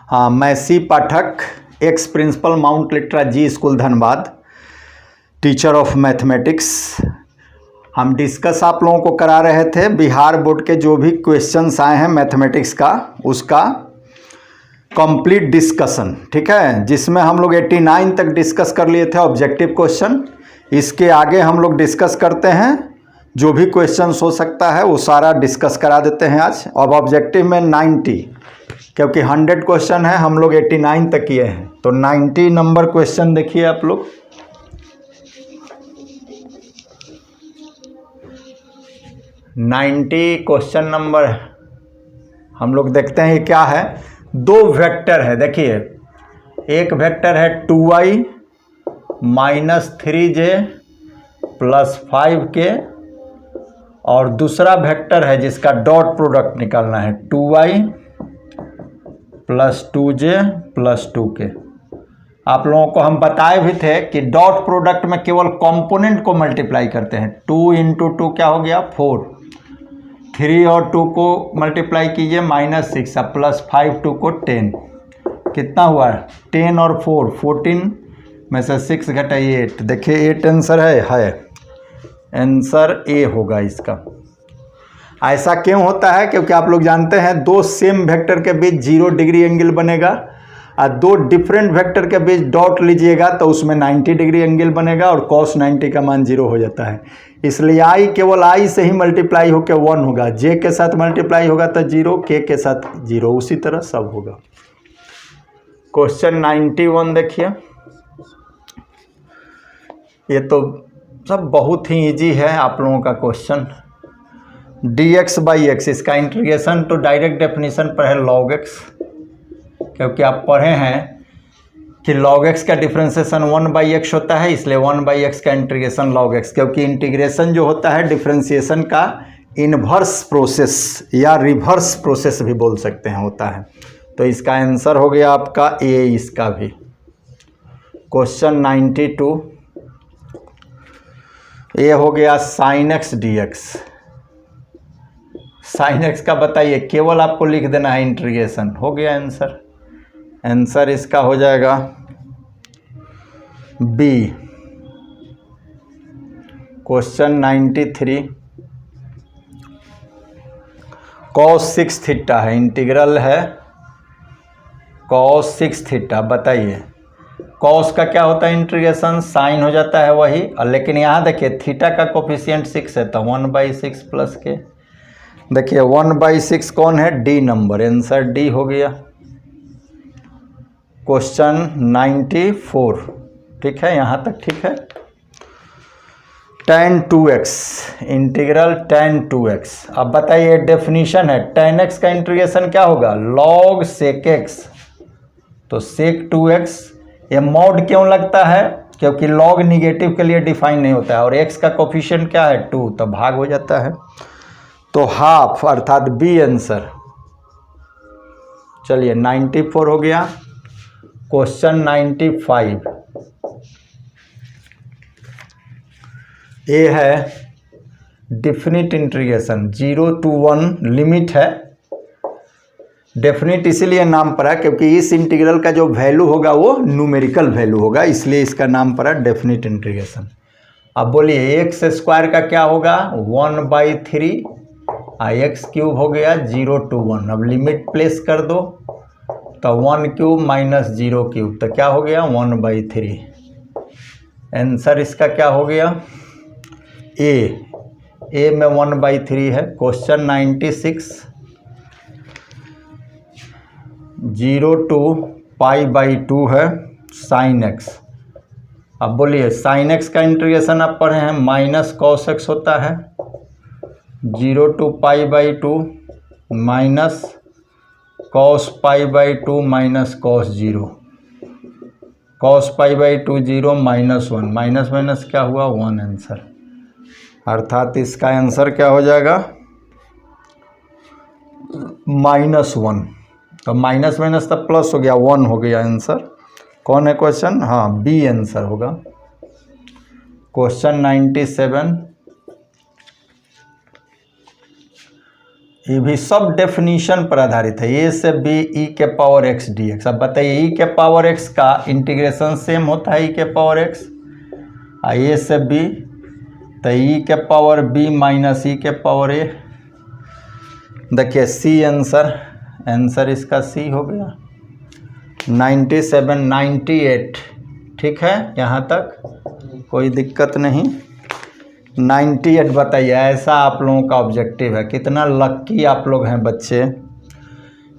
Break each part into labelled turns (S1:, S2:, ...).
S1: हाँ, मैं C Pathak, ex principal Mount Litera Zee school Dhanbad, teacher of mathematics. हम discuss आप लोगों को करा रहे थे बिहार बोर्ड के जो भी क्वेश्चंस आए हैं मैथमेटिक्स का, उसका कंप्लीट डिस्कशन, ठीक है, जिसमें हम लोग 89 तक डिस्कस कर लिए थे ऑब्जेक्टिव क्वेश्चन। इसके आगे हम लोग डिस्कस करते हैं जो भी क्वेश्चंस हो सकता है वो सारा डिस्कस करा देते हैं आज। अब ऑब्जेक्टिव में 90, क्योंकि 100 क्वेश्चन है, हम लोग 89 तक किए हैं, तो 90 नंबर क्वेश्चन देखिए आप लोग। क्वेश्चन नंबर हम लोग देखते हैं ये क्या है। दो वेक्टर है, देखिए एक वेक्टर है 2y minus 3j plus 5k, और दूसरा वेक्टर है जिसका डॉट प्रोडक्ट निकालना है 2y plus 2j plus 2k। आप लोगों को हम बताए भी थे कि डॉट प्रोडक्ट में केवल कंपोनेंट को मल्टीप्लाई करते हैं। 2 इंटू 2 क्या हो गया 4, 3 और 2 को मल्टीप्लाई कीजिए -6, अब प्लस 5 2 को 10, कितना हुआ 10 और 4 14 में से 6 घटाइए 8, देखिए 8 आंसर है आंसर ए होगा इसका। ऐसा क्यों होता है? क्योंकि आप लोग जानते हैं दो सेम वेक्टर के बीच 0 डिग्री एंगल बनेगा, और दो डिफरेंट वेक्टर के बीच डॉट लीजिएगा तो उसमें 90 डिग्री एंगल बनेगा और cos 90 का मान 0 हो जाता है। इसलिए i केवल i से ही मल्टीप्लाई होकर 1 होगा, j के साथ मल्टीप्लाई होगा तो 0, k के साथ 0, उसी तरह सब होगा। क्वेश्चन 91 देखिए, ये तो सब बहुत ही इजी है आप लोगों का क्वेश्चन। dx बाई एक्स, इसका इंटीग्रेशन तो डायरेक्ट डेफिनेशन पर है log x, क्योंकि आप पढ़े हैं कि log x का डिफ्रेंसिएशन 1 बाई एक्स होता है, इसलिए 1 बाई एक्स का इंटीग्रेशन log x, क्योंकि इंटीग्रेशन जो होता है डिफ्रेंसिएशन का इन्वर्स प्रोसेस या रिवर्स प्रोसेस भी बोल सकते हैं होता है। तो इसका आंसर हो गया आपका ए, इसका भी। क्वेश्चन 92, ये हो गया sin x dx। sin x का बताइए, केवल आपको लिख देना है इंटीग्रेशन, हो गया आंसर। आंसर इसका हो जाएगा बी। क्वेश्चन 93, cos 6 थीटा है, इंटीग्रल है cos 6 थीटा। बताइए cos का क्या होता है इंटीग्रेशन, साइन हो जाता है वही, और लेकिन यहाँ देखिए थीटा का कोफिशिएंट 6 है तो 1/6 प्लस के, देखिए 1/6 कौन है, डी नंबर, आंसर डी हो गया। क्वेश्चन 94, ठीक है, यहाँ तक ठीक है। tan 2x, integral tan 2x। अब बताइए डेफिनीशन है tan x का इंटीग्रेशन क्या होगा, log sec x, तो sec 2x। ये मॉड क्यों लगता है, क्योंकि log निगेटिव के लिए डिफाइन नहीं होता है, और x का कोफिशिएंट क्या है 2, तो भाग हो जाता है, तो हाफ अर्थात बी आंसर। चलिए 94 हो गया। क्वेश्चन 95, ये है डेफिनिट इंटीग्रेशन 0 to 1 लिमिट है। डेफिनिट इसीलिए नाम पड़ा क्योंकि इस इंटीग्रल का जो वैल्यू होगा वो न्यूमेरिकल वैल्यू होगा, इसलिए इसका नाम पड़ा डेफिनिट इंटीग्रेशन। अब बोलिए एक्स स्क्वायर का क्या होगा 1/3, एक्स क्यूब हो गया 0 to 1। अब लिमिट प्लेस कर दो तो 1 क्यूब माइनस 0 क्यूब, तो क्या हो गया 1/3। आंसर इसका क्या हो गया ए में 1/3 है। क्वेश्चन 96, 0 to π/2 है sin x। अब बोलिए sin x का इंटीग्रेशन आप पढ़े हैं माइनस cos x होता है, 0 to π/2 minus cos π/2 minus cos 0, cos π/2 0 -1, minus minus क्या हुआ 1 आंसर, अर्थात इसका आंसर क्या हो जाएगा -1। तो माइनस माइनस तब प्लस हो गया 1 हो गया आंसर। कौन है क्वेश्चन, हाँ बी आंसर होगा। क्वेश्चन 97, ये भी सब डेफिनीशन पर आधारित है। ए से बी ई के पावर एक्स डी एक्स। अब बताइए ई के पावर एक्स का इंटीग्रेशन सेम होता है ई के पावर एक्स, ए से बी तो ई के पावर बी माइनस ई के पावर ए। देखिए सी आंसर इसका सी हो गया 97 98। ठीक है, यहाँ तक कोई दिक्कत नहीं। 98 बताइए, ऐसा आप लोगों का ऑब्जेक्टिव है। कितना लक्की आप लोग हैं बच्चे।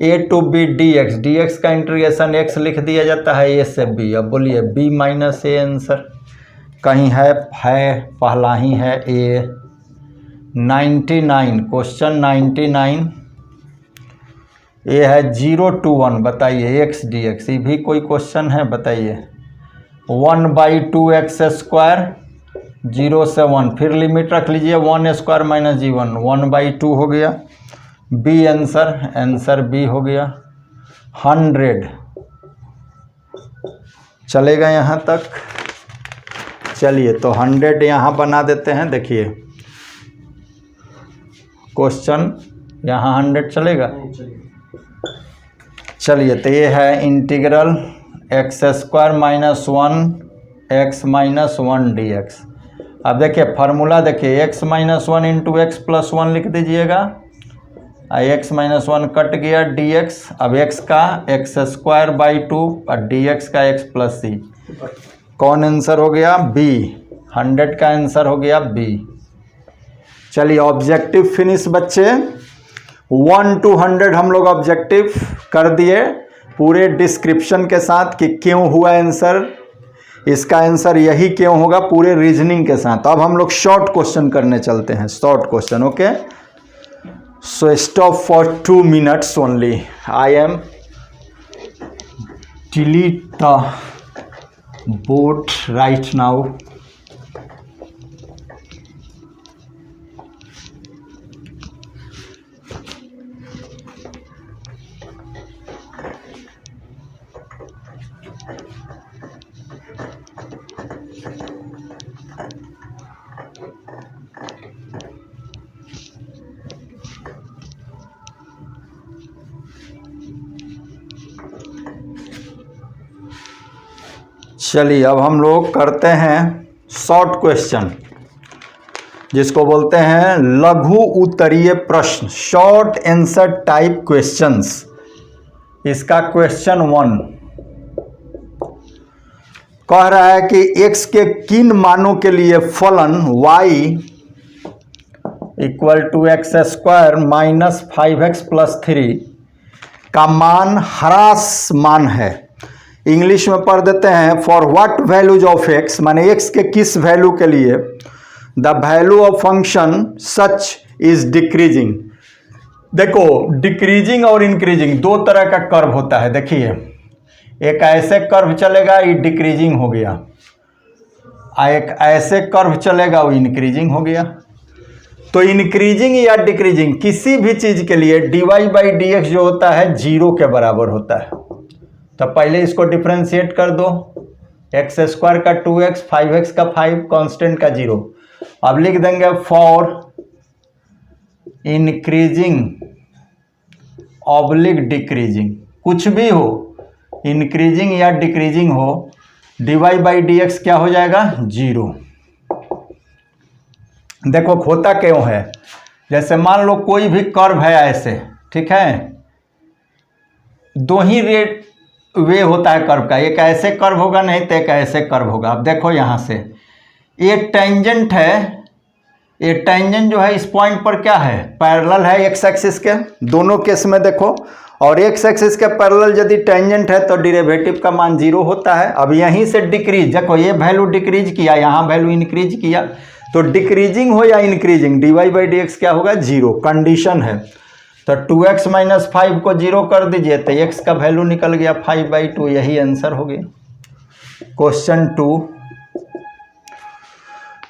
S1: ए टू बी डी एक्स का इंटीग्रेशन एक्स लिख दिया जाता है ए से बी। अब बोलिए बी माइनस ए आंसर कहीं है पहला ही है ए। 99 क्वेश्चन 99 ए है 0 to 1 बताइए एक्स डी एक्स। ये भी कोई क्वेश्चन है बताइए। 1/2x², 0 से 1, फिर लिमिट रख लीजिए 1² माइनस g1, 1/2 हो गया। बी आंसर बी हो गया 100। चलेगा यहाँ तक। चलिए तो 100 यहाँ बना देते हैं। देखिए क्वेश्चन यहाँ 100 चलेगा। चलिए तो ये है integral x² minus 1 x minus 1 dx। अब देखिए फार्मूला देखिए x minus 1 into x plus 1 लिख दीजिएगा। x माइनस 1 कट गया dx। अब x का x²/2 और dx का x प्लस c। कौन आंसर हो गया b। 100 का आंसर हो गया b। चलिए ऑब्जेक्टिव फिनिश बच्चे। 1 to 100 हम लोग ऑब्जेक्टिव कर दिए पूरे डिस्क्रिप्शन के साथ कि क्यों हुआ आंसर, इसका आंसर यही क्यों होगा, पूरे रीजनिंग के साथ। अब हम लोग शॉर्ट क्वेश्चन करने चलते हैं। Short question okay. So stop for 2 minutes only. I am delete the board right now. चलिए अब हम लोग करते हैं शॉर्ट क्वेश्चन, जिसको बोलते हैं लघु उत्तरीय प्रश्न, शॉर्ट आंसर टाइप क्वेश्चंस। इसका क्वेश्चन 1 कह रहा है कि x के किन मानों के लिए फलन y = x² minus 5x plus 3 का मान ह्रास मान है। इंग्लिश में पढ़ देते हैं for what values of x, माने x के किस वैल्यू के लिए the value of function such is decreasing. देखो डिक्रीजिंग और इंक्रीजिंग दो तरह का कर्व होता है। देखिए एक ऐसे कर्व चलेगा ये डिक्रीजिंग हो गया, एक ऐसे कर्व चलेगा वो इंक्रीजिंग हो गया। तो इंक्रीजिंग या डिक्रीजिंग किसी भी चीज के लिए dy/dx जो होता है 0 के बराबर होता है। तो पहले इसको डिफरेंशिएट कर दो, x² का 2x, 5x का 5, कांस्टेंट का 0। अब लिख देंगे फॉर इंक्रीजिंग ऑब्लिक डिक्रीजिंग, कुछ भी हो इंक्रीजिंग या डिक्रीजिंग हो, dy/dx क्या हो जाएगा 0। देखो होता क्यों है, जैसे मान लो कोई भी कर्व है ऐसे, ठीक है, दो ही रेट वे होता है कर्व का, एक ऐसे कर्व होगा नहीं तो एक ऐसे कर्व होगा। अब देखो यहाँ से ये टेंजेंट है, ये टेंजेंट जो है इस पॉइंट पर क्या है पैरेलल है एक्स एक्सिस के, दोनों केस में देखो। और एक्स एक्सिस के पैरेलल यदि टेंजेंट है तो डेरिवेटिव का मान 0 होता है। अब यहीं से डिक्रीज, देखो ये वैल्यू डिक्रीज किया, यहाँ वैल्यू इंक्रीज किया, तो डिक्रीजिंग हो या इंक्रीजिंग dy/dx क्या होगा 0, कंडीशन है। तो 2x माइनस 5 को 0 कर दीजिए तो x का वैल्यू निकल गया 5/2, यही आंसर हो गया। क्वेश्चन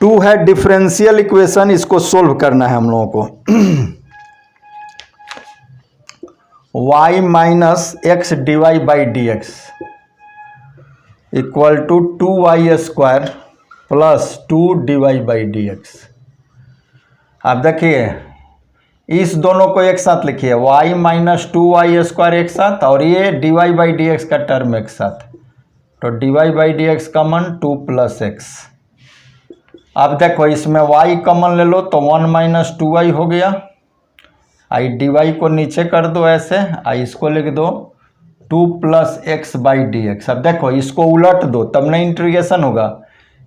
S1: 2 है डिफरेंशियल इक्वेशन, इसको सोल्व करना है हम लोगों को। y minus x dy/dx equal to 2y² plus 2 dy/dx। अब देखिए इस दोनों को एक साथ लिखिए, y माइनस 2y² एक साथ, और ये dy बाई डी एक्स का टर्म एक साथ, तो dy by D x common 2 + x। अब देखो इसमें y कॉमन ले लो तो 1 माइनस 2y हो गया, आई dy को नीचे कर दो ऐसे, आई इसको लिख दो 2 + x बाई डी एक्स। अब देखो इसको उलट दो तब नहीं इंटीग्रेशन होगा,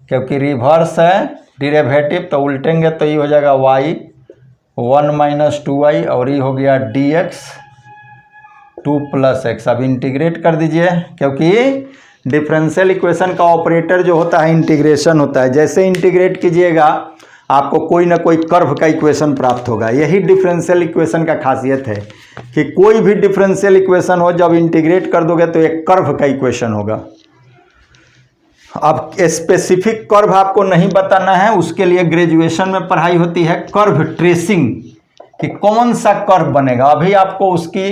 S1: क्योंकि रिवर्स है डिरेवेटिव, तो उल्टेंगे तो ये हो जाएगा y 1 माइनस 2y, और ये हो गया dx 2 + x। अब इंटीग्रेट कर दीजिए, क्योंकि डिफरेंशियल इक्वेशन का ऑपरेटर जो होता है इंटीग्रेशन होता है। जैसे इंटीग्रेट कीजिएगा आपको कोई ना कोई कर्व का इक्वेशन प्राप्त होगा। यही डिफरेंशियल इक्वेशन का खासियत है कि कोई भी डिफरेंशियल इक्वेशन हो, जब इंटीग्रेट कर दोगे तो एक कर्व का इक्वेशन होगा। अब स्पेसिफिक कर्व आपको नहीं बताना है, उसके लिए ग्रेजुएशन में पढ़ाई होती है कर्व ट्रेसिंग, कि कौन सा कर्व बनेगा। अभी आपको उसकी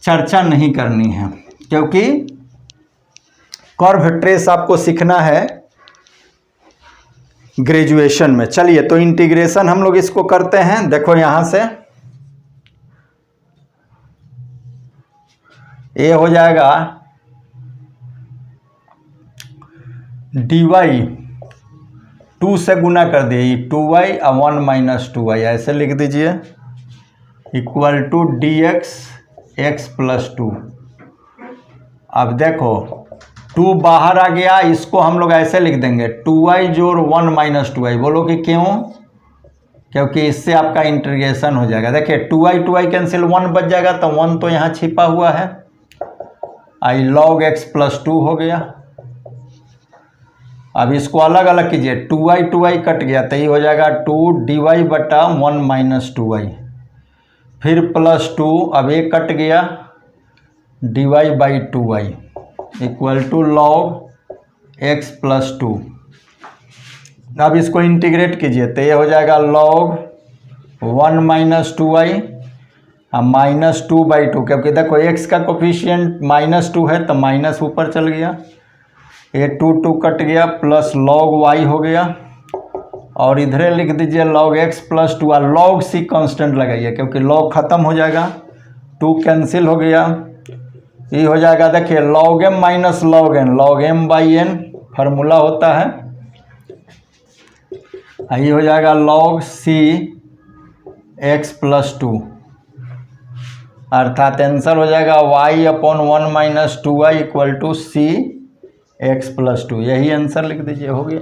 S1: चर्चा नहीं करनी है, क्योंकि कर्व ट्रेस आपको सीखना है ग्रेजुएशन में। चलिए तो इंटीग्रेशन हम लोग इसको करते हैं। देखो यहां से ये हो जाएगा dy 2 से गुना कर दिए 2y और 1 माइनस 2y, ऐसे लिख दीजिए, इक्वल टू dx x + 2। अब देखो 2 बाहर आ गया, इसको हम लोग ऐसे लिख देंगे 2y जोड़ 1 माइनस 2y। बोलो कि क्यों? क्योंकि इससे आपका इंटीग्रेशन हो जाएगा। देखिए 2y कैंसिल, 1 बच जाएगा, तो 1 तो यहाँ छिपा हुआ है, आई log x + 2 हो गया। अब इसको अलग अलग कीजिए, 2y कट गया तो ये हो जाएगा 2dy बटा 1 माइनस 2y, फिर +2, अब ये कट गया dy by 2y equal to log x + 2। अब इसको इंटीग्रेट कीजिए तो ये हो जाएगा log 1 माइनस 2y माइनस 2/2, क्योंकि देखो x का कोफिशिएंट -2 है तो माइनस ऊपर चल गया, ये 2 कट गया, प्लस log y हो गया, और इधर लिख दीजिए log x + 2, और log c कांस्टेंट लगाइए, क्योंकि log खत्म हो जाएगा, 2 कैंसिल हो गया, ये हो जाएगा देखिए log m minus log n, log m by n formula होता है, ये हो जाएगा log c x + 2, अर्थात आंसर हो जाएगा y upon 1 minus 2y equal to c x + 2। यही आंसर लिख दीजिए, हो गया।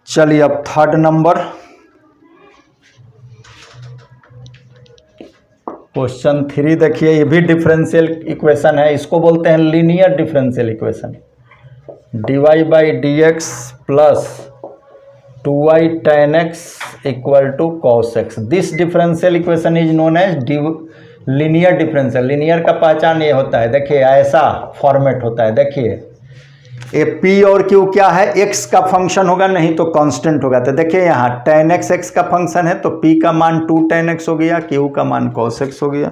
S1: चलिए अब थर्ड नंबर, क्वेश्चन 3 देखिए, ये भी डिफरेंशियल इक्वेशन है, इसको बोलते हैं linear differential equation. dy by D X plus 2y tan x equal to cos x। This differential equation is known as linear differential. Linear का पहचान ये होता है, देखिए ऐसा फॉर्मेट होता है, देखिए ये p और q क्या है, x का फंक्शन होगा, नहीं तो कांस्टेंट होगा। तो देखिए यहाँ tan x x का फंक्शन है, तो p का मान 2 tan x हो गया, q का मान cos x हो गया।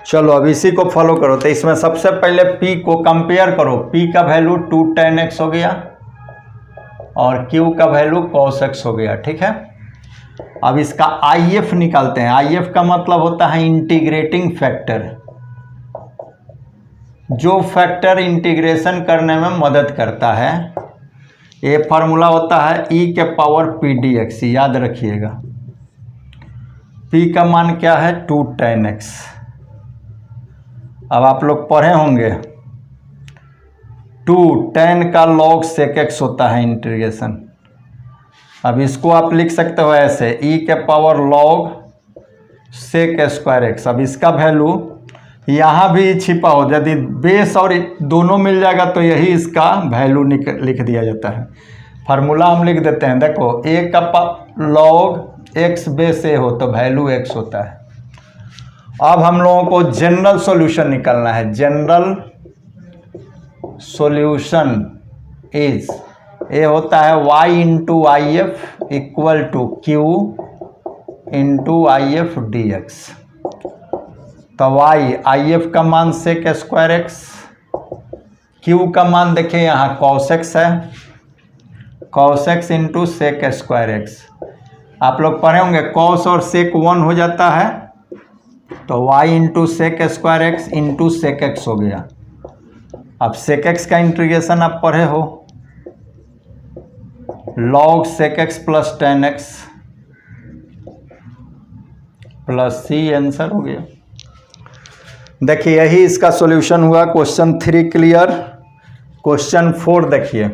S1: चलो अब इसी को फॉलो करो। तो इसमें सबसे पहले p को कंपेयर करो, p का वैल्यू 2 tan x हो गया और q का वैल्यू cos x हो गया, ठीक है। अब इसका IF निकालते हैं। IF का मतलब होता है इंटीग्रेटिंग फैक्टर, जो फैक्टर इंटीग्रेशन करने में मदद करता है। ये फार्मूला होता है e के पावर p dx, याद रखिएगा। p का मान क्या है, 2 tan x। अब आप लोग पढ़े होंगे 2 tan का log sec x होता है इंटीग्रेशन, अब इसको आप लिख सकते हो ऐसे e के power log sec square x. अब इसका वैल्यू यहाँ भी छिपा हो, यदि बेस और दोनों मिल जाएगा तो यही इसका वैल्यू लिख दिया जाता है। फार्मूला हम लिख देते हैं, देखो a का log x बेस a हो तो वैल्यू x होता है। अब हम लोगों को जनरल सॉल्यूशन निकालना है। जनरल सॉल्यूशन इज ए होता है y into I F equal to Q into I F D X. तो y आई एफ का मान सेक स्क्वायर एक्स, q का मान देखिए यहाँ कॉस एक्स है, cos X into sec square X. आप लोग पढ़े होंगे कॉस और सेक 1 हो जाता है, तो y into sec square X into sec X हो गया। अब सेक एक्स का इंटीग्रेशन आप पढ़े हो, log sec x plus ten x plus C, answer हो गया। देखिए यही इसका सॉल्यूशन हुआ। Question 3 clear. क्वेश्चन 4 देखिए,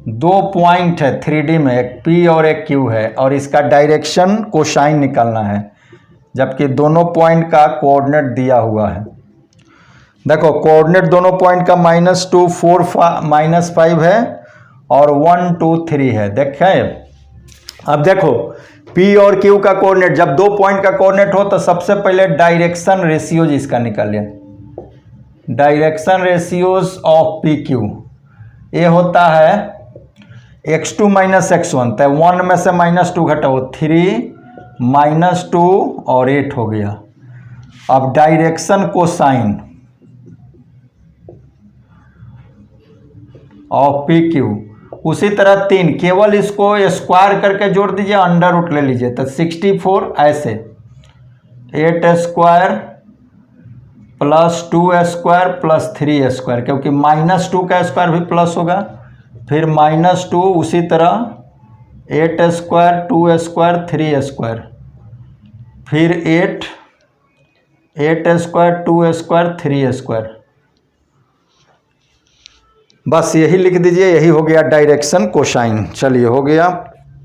S1: दो पॉइंट है 3D में, एक P और एक Q है और इसका डायरेक्शन कोसाइन निकालना है, जबकि दोनों पॉइंट का कोऑर्डिनेट दिया हुआ है। देखो कोऑर्डिनेट दोनों पॉइंट का -2 4 -5 है और 1 2 3 है। देखें अब देखो P और Q का कोऑर्डिनेट, जब दो पॉइंट का कोऑर्डिनेट हो तो सबसे पहले डायरेक्शन रेशियोज इसका निकालिए। Direction ratios of P Q, ये होता है x2 माइनस x1, तो 1 में से -2 घटाओ 3 -2 और 8 हो गया। अब direction cosine of P Q, उसी तरह 3, केवल इसको स्क्वायर करके जोड़ दीजिए, अंडर रूट ले लीजिए तो 64 ऐसे 8 square plus 2 square plus 3 square, क्योंकि -2 का स्क्वायर भी प्लस होगा, फिर -2 उसी तरह 8 स्क्वायर 2 स्क्वायर 3 स्क्वायर, फिर 8 स्क्वायर 2 स्क्वायर 3 स्क्वायर। बस यही लिख दीजिए, यही हो गया डायरेक्शन कोसाइन। चलिए हो गया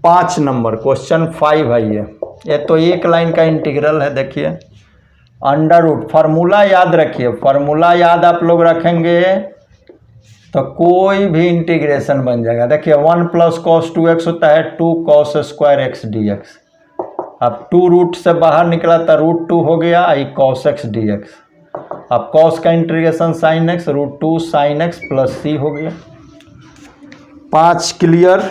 S1: 5 नंबर। क्वेश्चन 5 है ये तो एक लाइन का इंटीग्रल है। देखिए अंडर रूट, फार्मूला याद रखिए, फार्मूला याद आप लोग रखेंगे तो कोई भी इंटीग्रेशन बन जाएगा। देखिए 1 प्लस कॉस 2x होता है 2 cos square x d x. अब 2 रूट से बाहर निकला तो √2 हो गया I cos x d x. अब कॉस का integration sine x √2 sine x plus C हो गया। 5 क्लियर।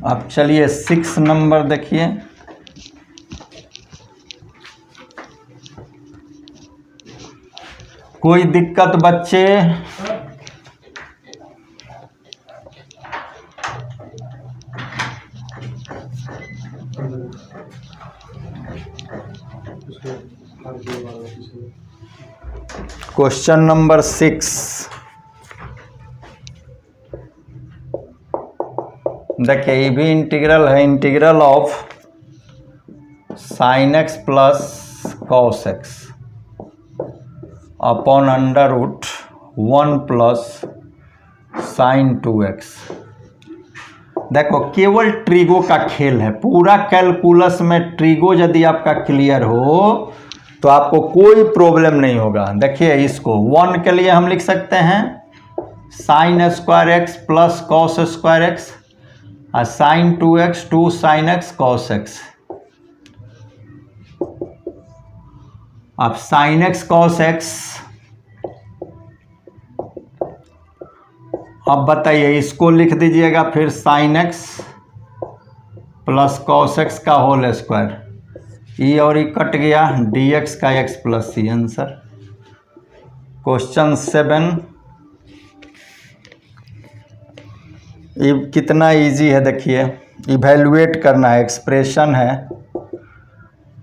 S1: अब चलिए 6 नंबर देखिए, कोई दिक्कत बच्चे? क्वेश्चन नंबर 6 देखिए, ये भी इंटीग्रल है, integral of sine x plus cos X upon under root 1 plus sine 2x। देखो केवल ट्रिगो का खेल है, पूरा कैलकुलस में ट्रिगो यदि आपका क्लियर हो तो आपको कोई प्रॉब्लम नहीं होगा। देखिए इसको 1 के लिए हम लिख सकते हैं sine square x plus cos square x और sine 2x 2 sine x cos x. अब साइन एक्स कॉस एक्स, अब बताइए इसको लिख दीजिएगा फिर sine x plus cos x का होल स्क्वायर, ई और ई कट गया, डी एक्स का x plus C. Answer question 7। ये कितना इजी है देखिए, इवैल्यूएट करना है। एक्सप्रेशन है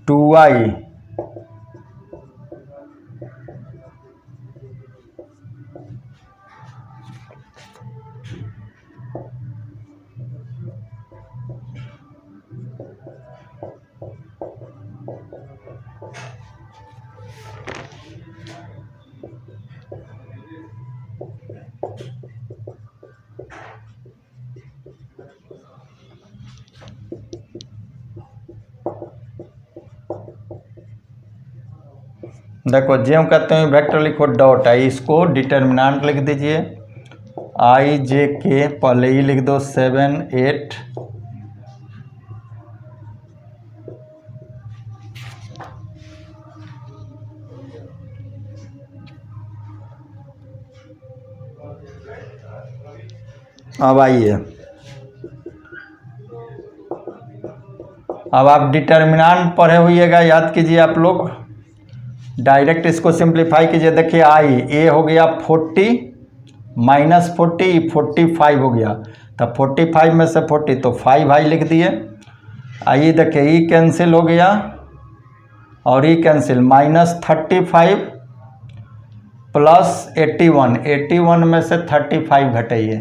S1: 2y देखो ज्यों कहते हैं वेक्टर लिखो डॉट आई, इसको डिटर्मिनेंट लिख दीजिए आई जे के, पहले ही लिख दो 7 8 अब आइए, अब आप डिटर्मिनेंट पढ़े हुइएगा, याद कीजिए आप लोग, डायरेक्ट इसको सिंप्लीफाई कीजिए। देखिए आई ए हो गया 40 माइनस 40 45 हो गया, तब 45 में से 40 तो 5 आई लिख दिए। आइए देखिए ई कैंसिल हो गया और ई कैंसिल, माइनस 35 प्लस 81, 81 में से 35 घटाइए,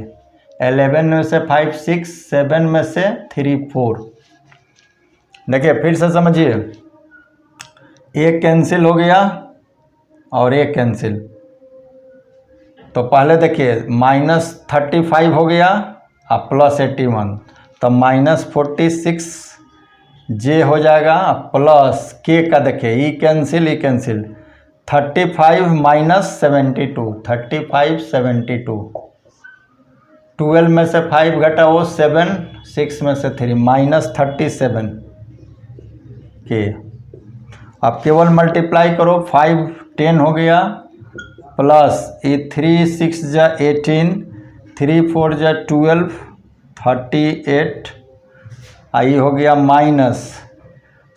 S1: 11 में से 5 6, 7 में से 3 4। देखिए फिर से समझिए, एक कैंसिल हो गया और एक कैंसिल, तो पहले देखिए माइनस 35 हो गया और प्लस 81, तो माइनस 46 जे हो जाएगा, प्लस के का देखिए ई कैंसिल 35 माइनस 72, 35 72, 12 में से 5 घटा वो 7, 6 में से 3 माइनस 37 के। अब केवल मल्टीप्लाई करो, 5 10 हो गया, प्लस ये 3 6 जा 18, 3 4 जा 12 38, आई हो गया माइनस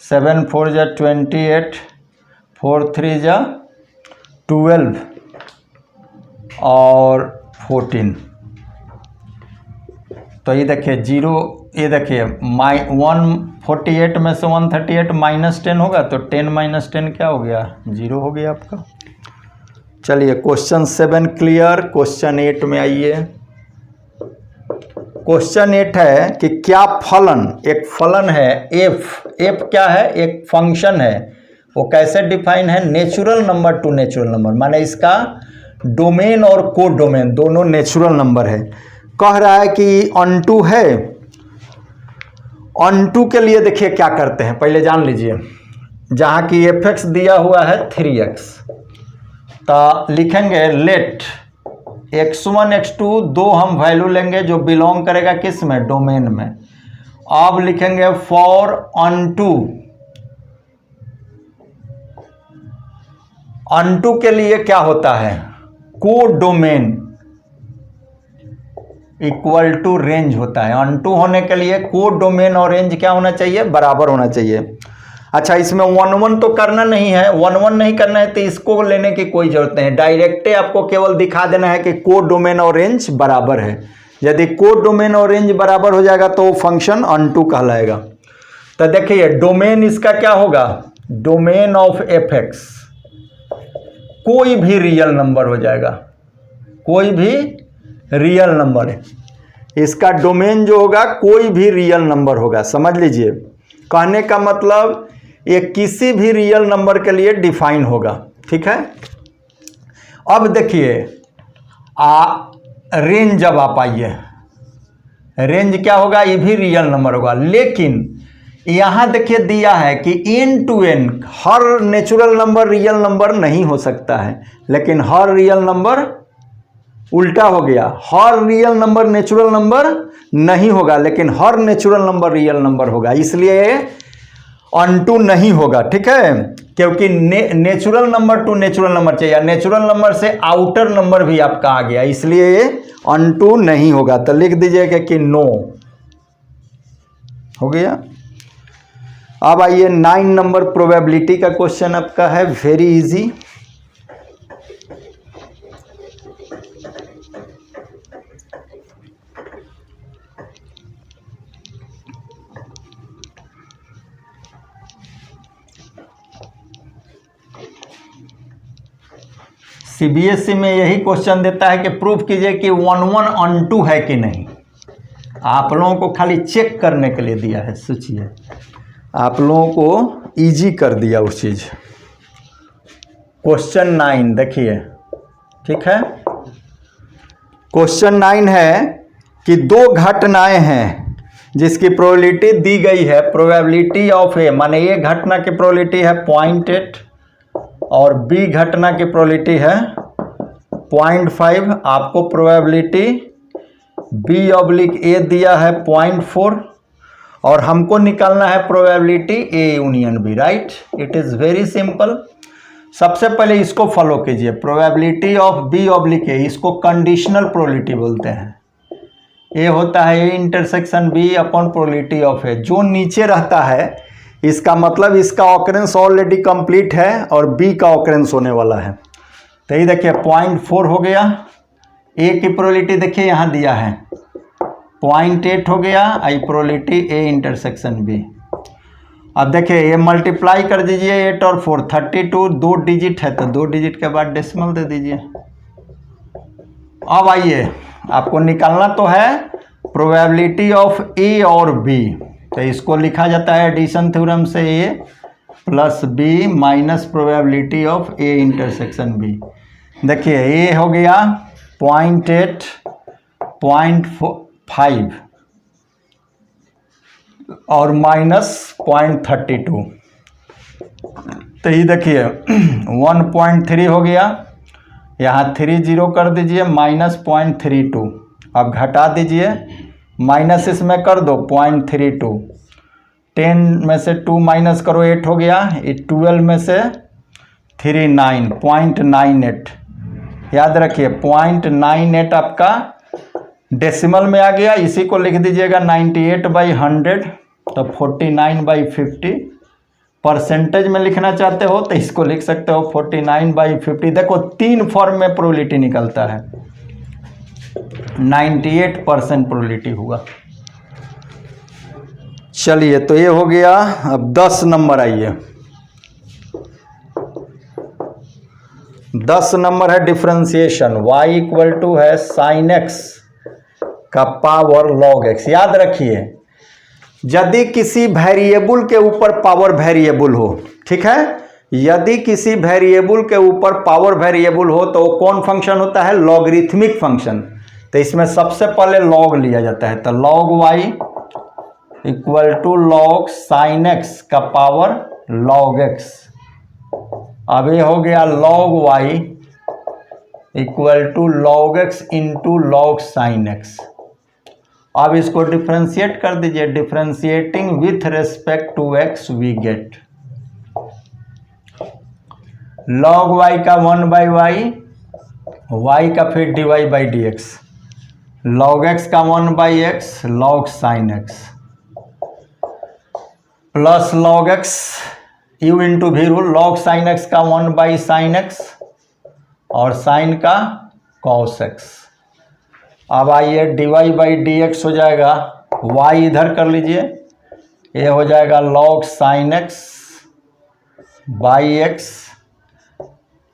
S1: 7 4 जा 28, 4 3 जा 12 और 14। तो ये देखिए जीरो, ये देखिए 148 में से 138 माइनस 10 होगा, तो 10 माइनस 10 क्या हो गया, 0 हो गया आपका। चलिए क्वेश्चन 7 क्लियर। क्वेश्चन 8 में आइए। क्वेश्चन 8 है कि क्या फलन, एक फलन है एफ, एफ क्या है, एक फंक्शन है, वो कैसे डिफाइन है, natural number two natural number, माने इसका डोमेन और को डोमेन दोनों नेचुरल नंबर है। कह रहा है कि ऑनटू है, ऑनटू के लिए देखिए क्या करते हैं, पहले जान लीजिए। जहाँ की एफ एक्स दिया हुआ है 3x, तो लिखेंगे लेट x1 x2 दो हम वैल्यू लेंगे जो बिलोंग करेगा किस में, डोमेन में। अब लिखेंगे फॉर ऑनटू, ऑनटू के लिए क्या होता है, को डोमेन इक्वल टू रेंज होता है। ऑनटू होने के लिए को डोमेन और रेंज क्या होना चाहिए, बराबर होना चाहिए। अच्छा इसमें 1 1 तो करना नहीं है, 1 1 नहीं करना है तो इसको लेने की कोई जरूरत नहीं है, डायरेक्ट आपको केवल दिखा देना है कि को डोमेन और रेंज बराबर है। यदि को डोमेन और रेंज बराबर हो जाएगा तो फंक्शन ऑनटू कहलाएगा। तो देखिए डोमेन इसका क्या होगा, डोमेन ऑफ एफ एक्स कोई भी रियल नंबर हो जाएगा, कोई भी रियल नंबर है, इसका डोमेन जो होगा कोई भी रियल नंबर होगा। समझ लीजिए, कहने का मतलब ये किसी भी रियल नंबर के लिए डिफाइन होगा, ठीक है। अब देखिए रेंज जब आप आइए, रेंज क्या होगा, ये भी रियल नंबर होगा, लेकिन यहाँ देखिए दिया है कि एन टू एन हर नेचुरल नंबर रियल नंबर नहीं हो सकता है, लेकिन हर रियल नंबर उल्टा हो गया, हर रियल नंबर नेचुरल नंबर नहीं होगा, लेकिन हर नेचुरल नंबर रियल नंबर होगा, इसलिए ऑनटू नहीं होगा, ठीक है। क्योंकि natural number two natural number चाहिए, नेचुरल नंबर से आउटर नंबर भी आपका आ गया, इसलिए ये ऑनटू नहीं होगा। तो लिख दीजिएगा कि नो हो गया। अब आइए 9 नंबर प्रोबेबिलिटी का क्वेश्चन आपका है, वेरी इजी। सीबीएसई में यही क्वेश्चन देता है कि प्रूफ कीजिए कि 1 1 ऑनटू है कि नहीं। आप लोगों को खाली चेक करने के लिए दिया है, सोचिए आप लोगों को इजी कर दिया उस चीज़। क्वेश्चन 9 देखिए, ठीक है। क्वेश्चन 9 है कि दो घटनाएं हैं जिसकी प्रोबेबिलिटी दी गई है, प्रोबेबिलिटी ऑफ ए, माने ए घटना की प्रोबेबिलिटी है 0.8 और बी घटना की प्रोबेबिलिटी है 0.5। आपको प्रोबेबिलिटी बी ऑब्लिक ए दिया है 0.4 और हमको निकालना है probability A union B, right. It is very simple. सबसे पहले इसको फॉलो कीजिए, probability of B oblique A, इसको कंडीशनल प्रोबेबिलिटी बोलते हैं। ए होता है A intersection B upon probability of A. जो नीचे रहता है इसका मतलब इसका ऑकरेंस ऑलरेडी कंप्लीट है और बी का ऑकरेंस होने वाला है। तो ये देखिए 0.4 हो गया, ए की प्रोबेबिलिटी देखिए यहाँ दिया है 0.8 हो गया, आई प्रोबेबिलिटी ए इंटरसेक्शन बी। अब देखिए ये मल्टीप्लाई कर दीजिए 8 और 4 32, 2 डिजिट है तो 2 डिजिट के बाद डेसिमल दे दीजिए। अब आइए आपको निकालना तो है प्रोबेबिलिटी ऑफ ए और बी, तो इसको लिखा जाता है एडिशन थ्योरम से A plus B minus probability of A intersection B. देखिए ए हो गया 0.8, 0.5 और माइनस 0.32, तो ये देखिए 1.3 हो गया, यहाँ 3 जीरो कर दीजिए माइनस 0.32। अब घटा दीजिए, माइनस इसमें कर दो 0.32, 10 में से 2 माइनस करो 8 हो गया, 12 में से 3 9, 0.98। याद रखिए 0.98 आपका डेसिमल में आ गया। इसी को लिख दीजिएगा 98/100, तो 49/50। परसेंटेज में लिखना चाहते हो तो इसको लिख सकते हो 49/50। देखो 3 फॉर्म में प्रोबेबिलिटी निकलता है, 98% प्रोबेबिलिटी हुआ। चलिए तो ये हो गया। अब 10 नंबर आइए, 10 नंबर है डिफरेंशिएशन। y इक्वल टू है साइन एक्स का पावर लॉग एक्स। याद रखिए यदि किसी वेरिएबल के ऊपर पावर वेरिएबल हो, ठीक है, यदि किसी वेरिएबल के ऊपर पावर वेरिएबल हो तो कौन फंक्शन होता है, लॉगरिथमिक फंक्शन। तो इसमें सबसे पहले लॉग लिया जाता है, तो log y equal to log sine X का पावर लॉग एक्स। अब ये हो गया log y equal to log X into log sine X. अब इसको डिफ्रेंशिएट कर दीजिए, differentiating with respect to X we get log y का 1/y, y का फिर dy/dx, लॉग x का 1/x, log sign x plus log x u into भी rule, log sign x का 1/sin x और साइन का cos x। अब आइए dy/dx हो जाएगा, y इधर कर लीजिए, ये हो जाएगा log sin x by x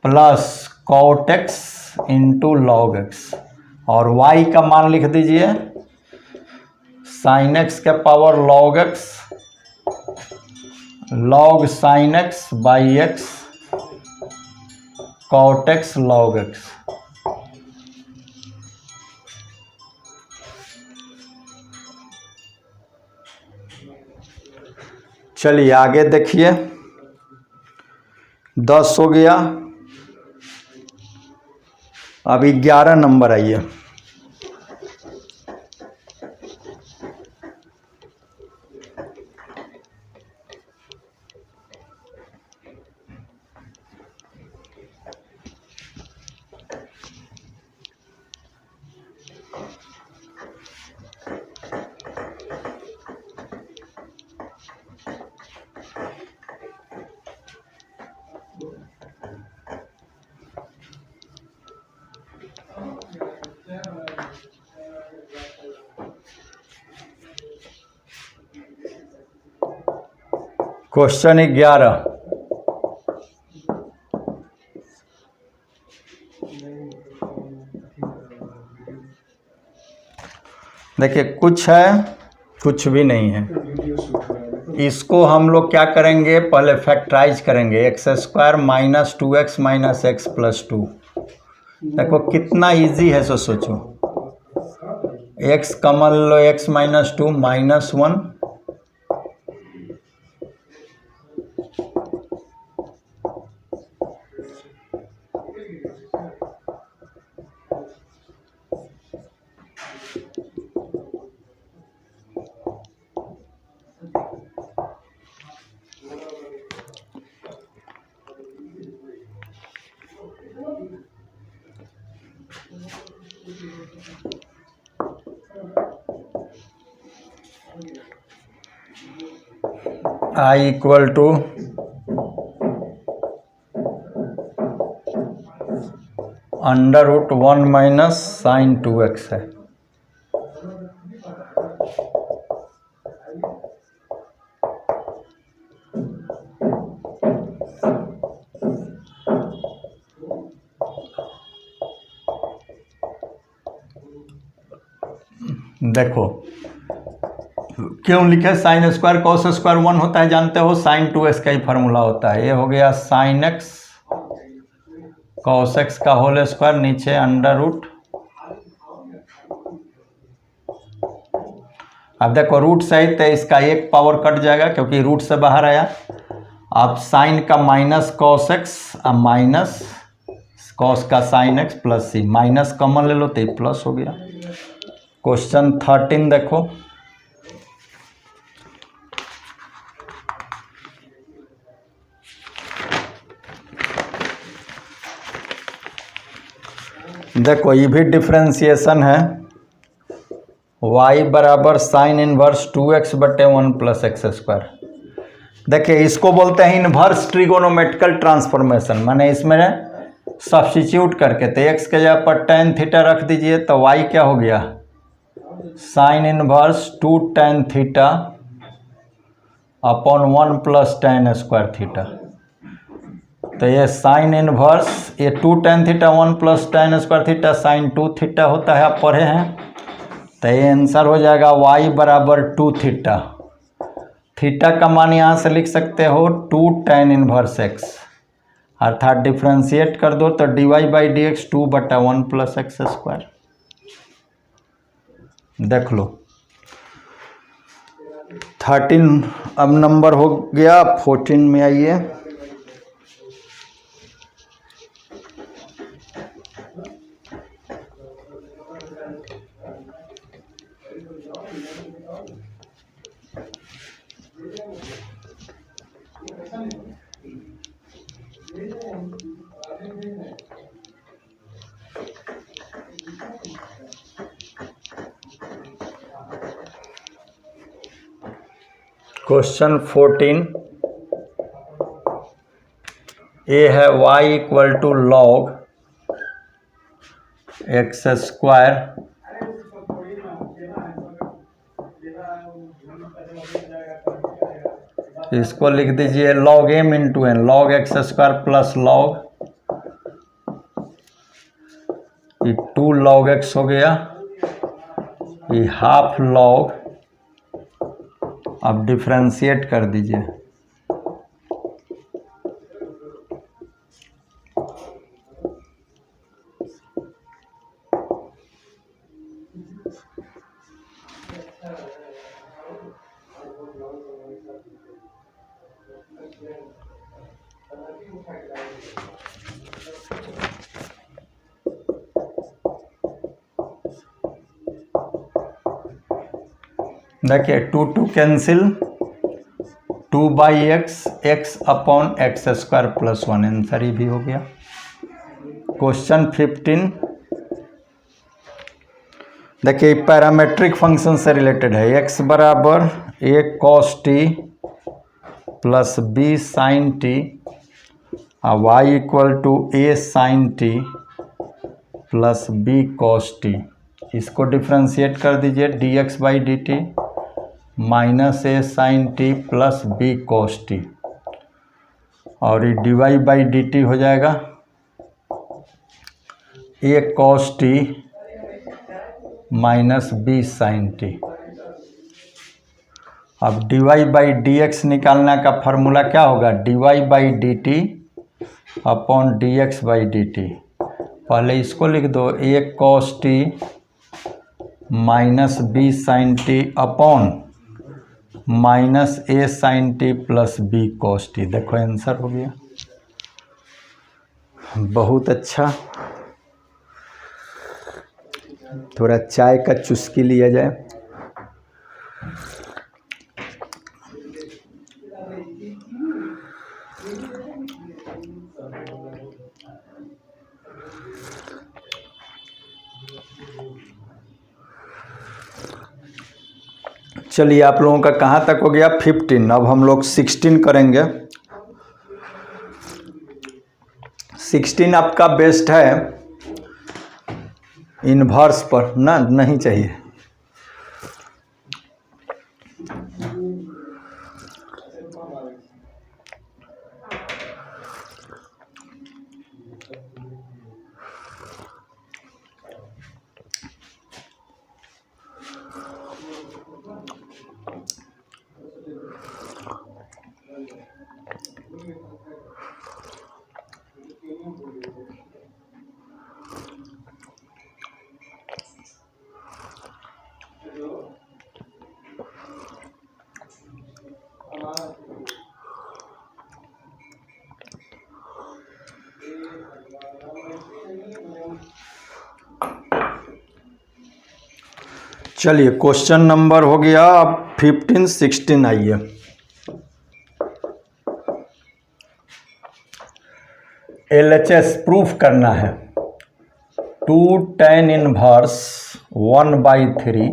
S1: plus cot x into log x, और y का मान लिख दीजिए sin x के power log x, log sin x by x cot x log x। चलिए आगे देखिए, 10 हो गया। अब 11 नंबर आइए, क्वेश्चन 11। देखिए कुछ है कुछ भी नहीं है। इसको हम लोग क्या करेंगे, पहले फैक्टराइज करेंगे, x² minus 2x minus x plus 2। देखो कितना इजी है, सो सोचो एक्स कॉमन लो, X minus 2 -1 I equal to √1 minus sine 2x है। देखो क्यों लिखे, साइन स्क्वायर कॉस स्क्वायर 1 होता है, जानते हो, साइन 2x का ही फार्मूला होता है। ये हो गया साइन x कॉस x का होल स्क्वायर, नीचे √। अब देखो रूट सहित इसका एक पावर कट जाएगा क्योंकि रूट से बाहर आया। अब साइन का माइनस कॉस x, अब माइनस कॉस का साइन x प्लस सी, माइनस कॉमन ले लो तो ये प्लस हो गया। क्वेश्चन 13 देखो, देखो ये भी डिफ्रेंसिएशन है। y बराबर sine inverse 2x/1 plus x square. देखिए इसको बोलते हैं इनवर्स ट्रिगोनोमेट्रिकल ट्रांसफॉर्मेशन, माने इसमें सब्स्टिट्यूट करके, तो x के जगह पर tan थीटा रख दीजिए तो y क्या हो गया, sine inverse 2 tan theta upon 1 plus tan square theta. तो ये साइन इनवर्स, ये 2 tan theta 1 plus tan square theta sine 2 theta होता है, आप पढ़े हैं। तो ये आंसर हो जाएगा y बराबर 2 थीटा। थीटा का मान यहाँ से लिख सकते हो 2 tan इनवर्स x, अर्थात डिफ्रेंशिएट कर दो तो dy/dx 2/1 प्लस एक्स स्क्वायर। देख लो 13 अब नंबर हो गया। 14 में आइए। क्वेश्चन 14 ए है y equal to log X square इसको लिख दीजिए log m into N, log X square plus log, ये 2 log x हो गया, ये हाफ log। अब डिफ्रेंशिएट कर दीजिए, देखिए 2 cancel, 2/x x upon x square plus 1, answer ही भी हो गया। क्वेश्चन 15 देखिए पैरामेट्रिक फंक्शन से रिलेटेड है। x बराबर a cos t plus b sin t और y equal to a sin t plus b cos t। इसको डिफ्रेंशिएट कर दीजिए, dx/dt minus a sin t plus b cos t, और ये dy/dt हो जाएगा a cos t minus b sin t। अब dy/dx निकालने का फार्मूला क्या होगा, dy/dt अपॉन dx/dt। पहले इसको लिख दो, a cos t minus B sine T upon minus A sine T plus B cos T. देखो आंसर हो गया। बहुत अच्छा। थोड़ा चाय का चुस्की लिया जाए। चलिए आप लोगों का कहाँ तक हो गया? 15। अब हम लोग 16 करेंगे। 16 आपका बेस्ट है इन्वर्स पर ना, नहीं चाहिए। चलिए क्वेश्चन नंबर हो गया अब 15, 16 आइए। LHS प्रूफ करना है। 2 tan inverse 1/3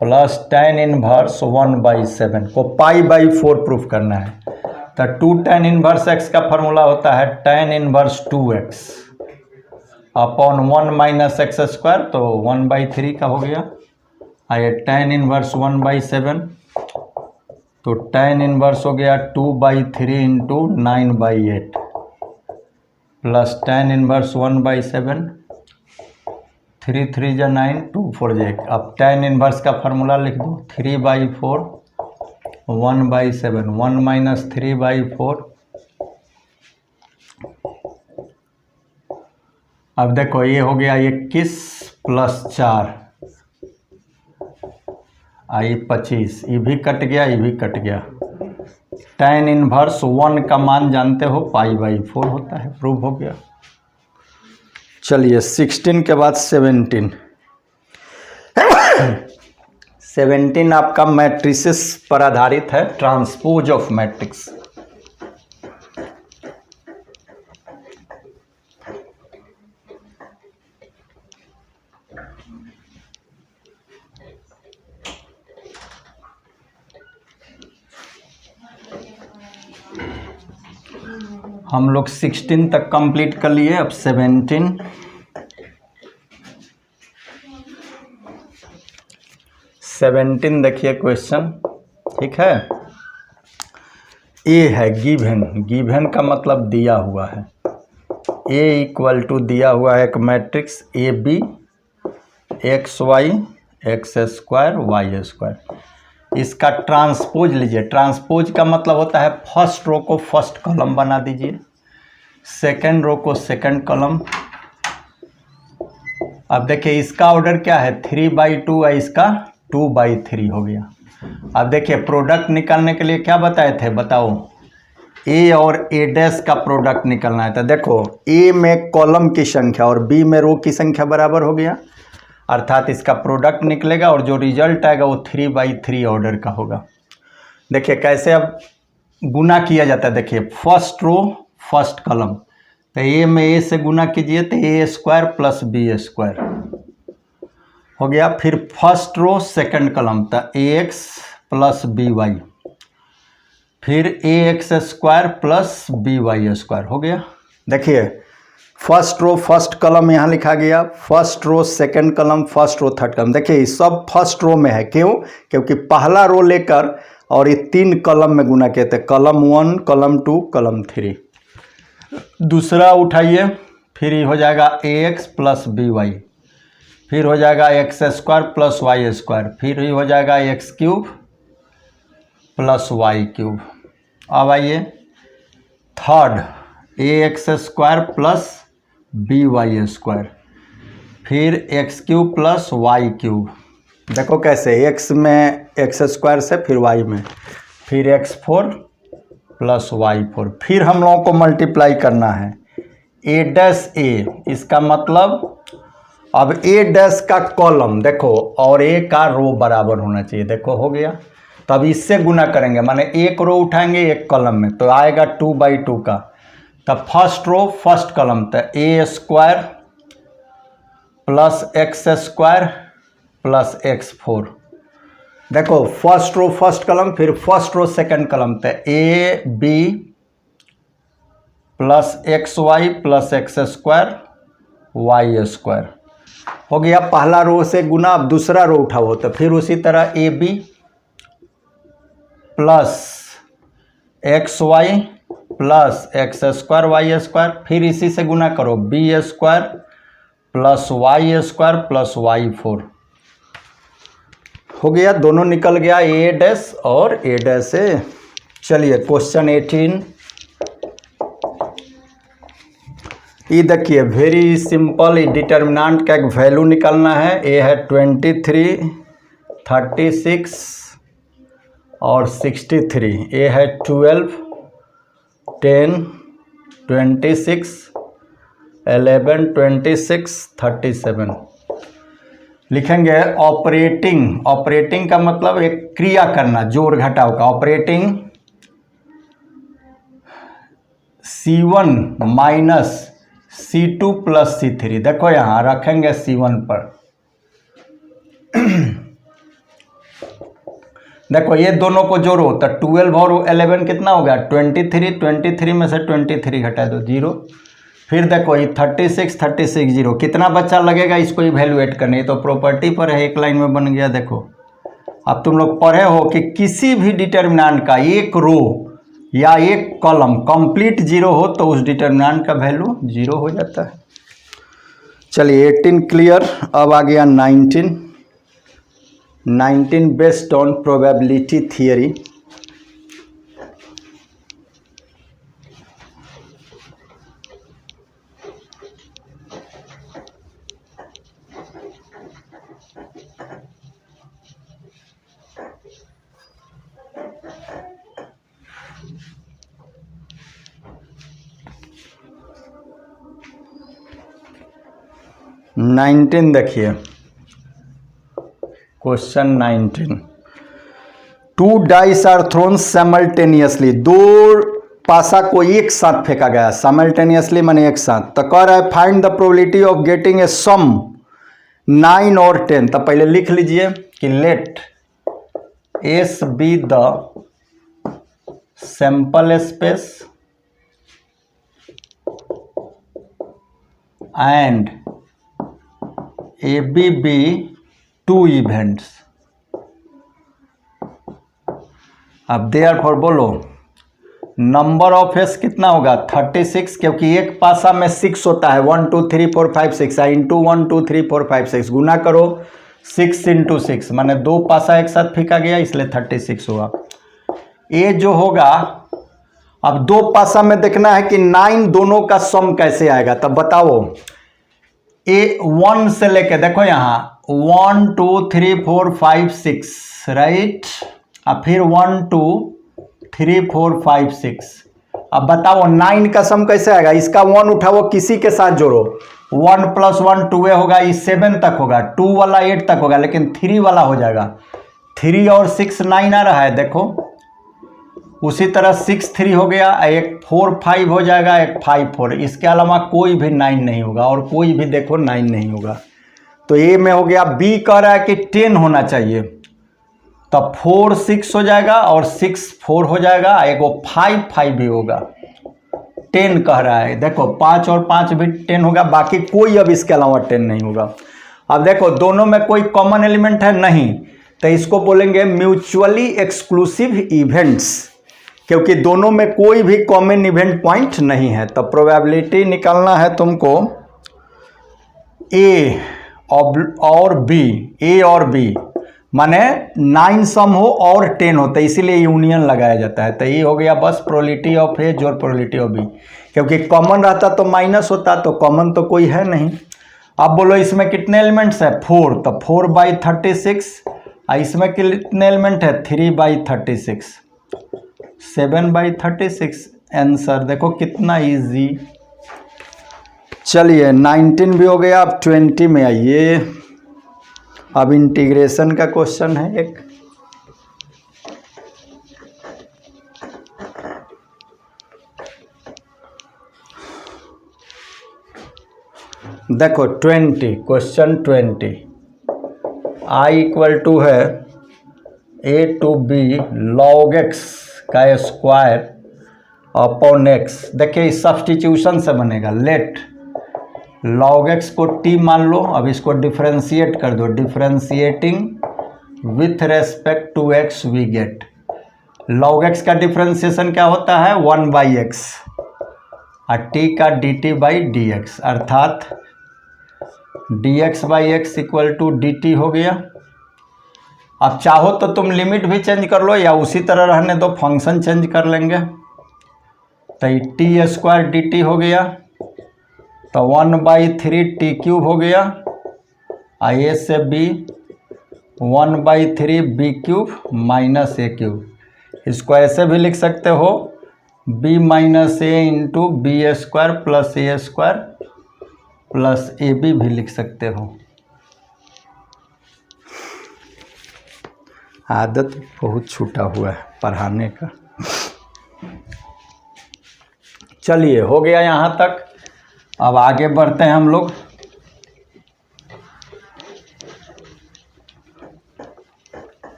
S1: plus tan inverse 1/7 को π/4 प्रूफ करना है। तो 2 tan इनवर्स x का फॉर्मूला होता है tan inverse 2x upon 1 minus x square, तो 1/3 का हो गया। आइए tan इनवर्स 1/7, तो tan इनवर्स हो गया 2/3 इंटू 9/8 प्लस tan इनवर्स 1/7, 3 3 जा 9, 2 4 जा 1। अब tan इनवर्स का फार्मूला लिख दो, 3/4 1/7, 1 माइनस 3/4। अब देखो ये हो गया 21 प्लस 4 आई 25, ये भी कट गया, ये भी कट गया। tan इनवर्स 1 का मान जानते हो π/4 होता है, प्रूव हो गया। चलिए 16 के बाद 17। 17 आपका मैट्रिसेस पर आधारित है, ट्रांसपोज ऑफ मैट्रिक्स। हम लोग 16 तक कंप्लीट कर लिए, अब 17। देखिए क्वेश्चन, ठीक है। ए है गिवन, गिवन का मतलब दिया हुआ है। ए इक्वल टू दिया हुआ है एक matrix a b x y x square y square. इसका ट्रांसपोज लीजिए। ट्रांसपोज का मतलब होता है फर्स्ट रो को फर्स्ट कॉलम बना दीजिए, सेकंड रो को सेकंड कॉलम। अब देखिए इसका ऑर्डर क्या है, 3/2 है, इसका 2/3 हो गया। अब देखिए प्रोडक्ट निकालने के लिए क्या बताए थे, बताओ। ए और ए डैश का प्रोडक्ट निकालना है। तो देखो ए में कॉलम की संख्या और बी में रो की संख्या बराबर हो गया, अर्थात इसका प्रोडक्ट निकलेगा और जो रिजल्ट आएगा वो 3/3 ऑर्डर का होगा। देखिए कैसे अब गुना किया जाता है। देखिए फर्स्ट रो फर्स्ट कॉलम, तो ए में ए से गुना कीजिए तो a square plus b square हो गया। फिर फर्स्ट रो सेकंड कॉलम, तो a x plus b y, फिर a x square plus b y square हो गया। देखिए फर्स्ट रो फर्स्ट कॉलम यहाँ लिखा गया, first row second column, first row third column. देखिए सब फर्स्ट रो में है, क्यों? क्योंकि पहला रो लेकर और ये 3 कॉलम में गुना किए थे, कॉलम 1 कॉलम 2 कॉलम 3। दूसरा उठाइए, फिर हो जाएगा a x plus b y, फिर हो जाएगा x square plus y square, फिर हो जाएगा x cube plus y cube. अब आइए third, a x square plus b y square, फिर x cube plus y cube, देखो कैसे, एक्स में एक्स स्क्वायर से फिर वाई में, फिर x four plus y four, फिर हम लोगों को मल्टीप्लाई करना है ए डैश ए, इसका मतलब अब ए डैश का कॉलम देखो और ए का रो बराबर होना चाहिए, देखो हो गया। तब इससे गुना करेंगे, माने एक रो उठाएंगे एक कॉलम में, तो आएगा 2/2 का। तब फर्स्ट रो फर्स्ट कॉलम, तो a square plus x square plus x four, देखो फर्स्ट रो फर्स्ट कॉलम, फिर फर्स्ट रो सेकंड कॉलम, तो a b plus x y plus x square y square हो गया। पहला रो से गुना, अब दूसरा रो उठाओ, तो फिर उसी तरह a b plus x y plus x square y square, फिर इसी से गुना करो b square plus y square plus y four हो गया। दोनों निकल गया, ए डैश और ए डैश से। चलिए क्वेश्चन 18, ये देखिए वेरी सिंपल, डिटर्मिनेंट का एक वैल्यू निकालना है। ए है 23, 36 और 63, ए है 12, 10, 26, 11, 26, 37। लिखेंगे ऑपरेटिंग, ऑपरेटिंग का मतलब एक क्रिया करना, जोड़ घटाव का। Operating C1 minus C2 plus C3, देखो यहाँ रखेंगे C1 पर। देखो ये दोनों को जोड़ो तो 12 और 11 कितना हो गया 23, 23 में से 23 घटा दो 0। फिर देखो ये 36, 36 0, कितना बच्चा लगेगा इसको इवेल्युएट करने, तो प्रॉपर्टी पर है, एक लाइन में बन गया। देखो अब तुम लोग पढ़े हो कि किसी भी डिटर्मिनेंट का एक रो या एक कॉलम कंप्लीट जीरो हो तो उस डिटर्मिनेंट का वैल्यू जीरो हो जाता है। चलिए 18 क्लियर। अब आ गया 19, 19 based on probability theory. Nineteen देखिए question 19, 2 dice are thrown simultaneously, दो पासा को एक साथ फेंका गया, साइमल्टेनियसली माने एक साथ। तो कह रहा है find the probability of getting a sum 9 और 10। तो पहले लिख लीजिए कि let S be the sample space and A B be 2 events. अब देयरफॉर बोलो नंबर ऑफ एस कितना होगा 36, क्योंकि एक पासा में 6 होता है, 1 2 3 4 5 6 इंटू 1 2 3 4 5 6 गुना करो 6 इंटू 6 माने दो पासा एक साथ फेंका गया इसलिए 36 हुआ। ये जो होगा, अब दो पासा में देखना है कि 9 दोनों का सम कैसे आएगा। तब बताओ ए 1 से लेके देखो यहाँ 1 2 3 4 5 6 राइट, अब फिर 1 2 3 4 5 6। अब बताओ 9 का सम कैसे आएगा, इसका 1 उठाओ किसी के साथ जोड़ो, 1 + 1 2 होगा, ये 7 तक होगा, 2 वाला 8 तक होगा, लेकिन 3 वाला हो जाएगा। 3 और 6 9 आ रहा है, देखो उसी तरह 6 3 हो गया, एक 4 5 हो जाएगा, एक 5 4, इसके अलावा कोई भी 9 नहीं होगा और कोई भी देखो 9 नहीं होगा। तो ए में हो गया। बी कह रहा है कि 10 होना चाहिए, तब 4 6 हो जाएगा और 6 4 हो जाएगा, एक वो 5 5 भी होगा, 10 कह रहा है। देखो 5 और 5 भी 10 होगा, बाकी कोई अब इसके अलावा 10 नहीं होगा। अब देखो दोनों में कोई कॉमन एलिमेंट है नहीं, तो इसको बोलेंगे म्यूचुअली एक्सक्लूसिव इवेंट्स, क्योंकि दोनों में कोई भी कॉमन इवेंट पॉइंट नहीं है। तो प्रोबेबिलिटी निकालना है तुमको ए और बी, ए और बी माने 9 सम हो और 10 हो, तो इसीलिए यूनियन लगाया जाता है। तो ये हो गया बस प्रोबेबिलिटी ऑफ ए जोड़ प्रोबेबिलिटी ऑफ बी, क्योंकि कॉमन रहता तो माइनस होता, तो कॉमन तो कोई है नहीं। अब बोलो इसमें कितने एलिमेंट्स है 4, तो 4/36, इसमें कितने एलिमेंट है 3/36, 7/36। आंसर देखो कितना इजी। चलिए 19 भी हो गया, अब 20 में आइए। अब इंटीग्रेशन का क्वेश्चन है एक। देखो 20, क्वेश्चन 20, आई इक्वल टू है a to b log x का स्क्वायर अपॉन x। देखिए इस सब्स्टिट्यूशन से बनेगा, लेट log x को t मान लो, अब इसको डिफरेंशिएट कर दो, differentiating with respect to x we get log x का डिफरेंशिएशन क्या होता है 1/x और t का dt/dx, अर्थात dx/x इक्वल टू dt हो गया। अब चाहो तो तुम लिमिट भी चेंज कर लो या उसी तरह रहने दो, फंक्शन चेंज कर लेंगे। तो t² dt हो गया, तो 1/3 t³ हो गया, a से b 1/3 b³ माइनस a³। इसको ऐसे भी लिख सकते हो b minus a into b² plus a² plus ab भी लिख सकते हो। आदत बहुत छूटा हुआ है पढ़ाने का। चलिए हो गया यहाँ तक, अब आगे बढ़ते हैं हम लोग।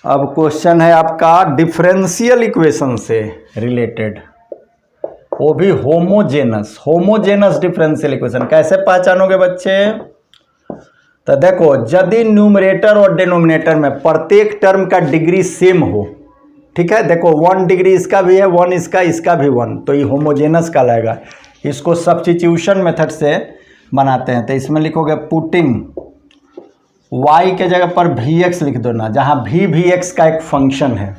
S1: अब क्वेश्चन है आपका डिफरेंशियल इक्वेशन से रिलेटेड, वो भी होमोजेनस डिफरेंशियल इक्वेशन। कैसे पहचानोगे बच्चे? तो देखो यदि न्यूमरेटर और डिनोमिनेटर में प्रत्येक टर्म का डिग्री सेम हो, ठीक है, देखो 1 डिग्री इसका भी है, 1 इसका भी 1, तो ये होमोजेनस कहलाएगा। इसको सब्स्टिट्यूशन मेथड से बनाते हैं। तो इसमें लिखोगे पुटिंग y के जगह पर vx लिख दो ना, जहाँ vx का एक फंक्शन है।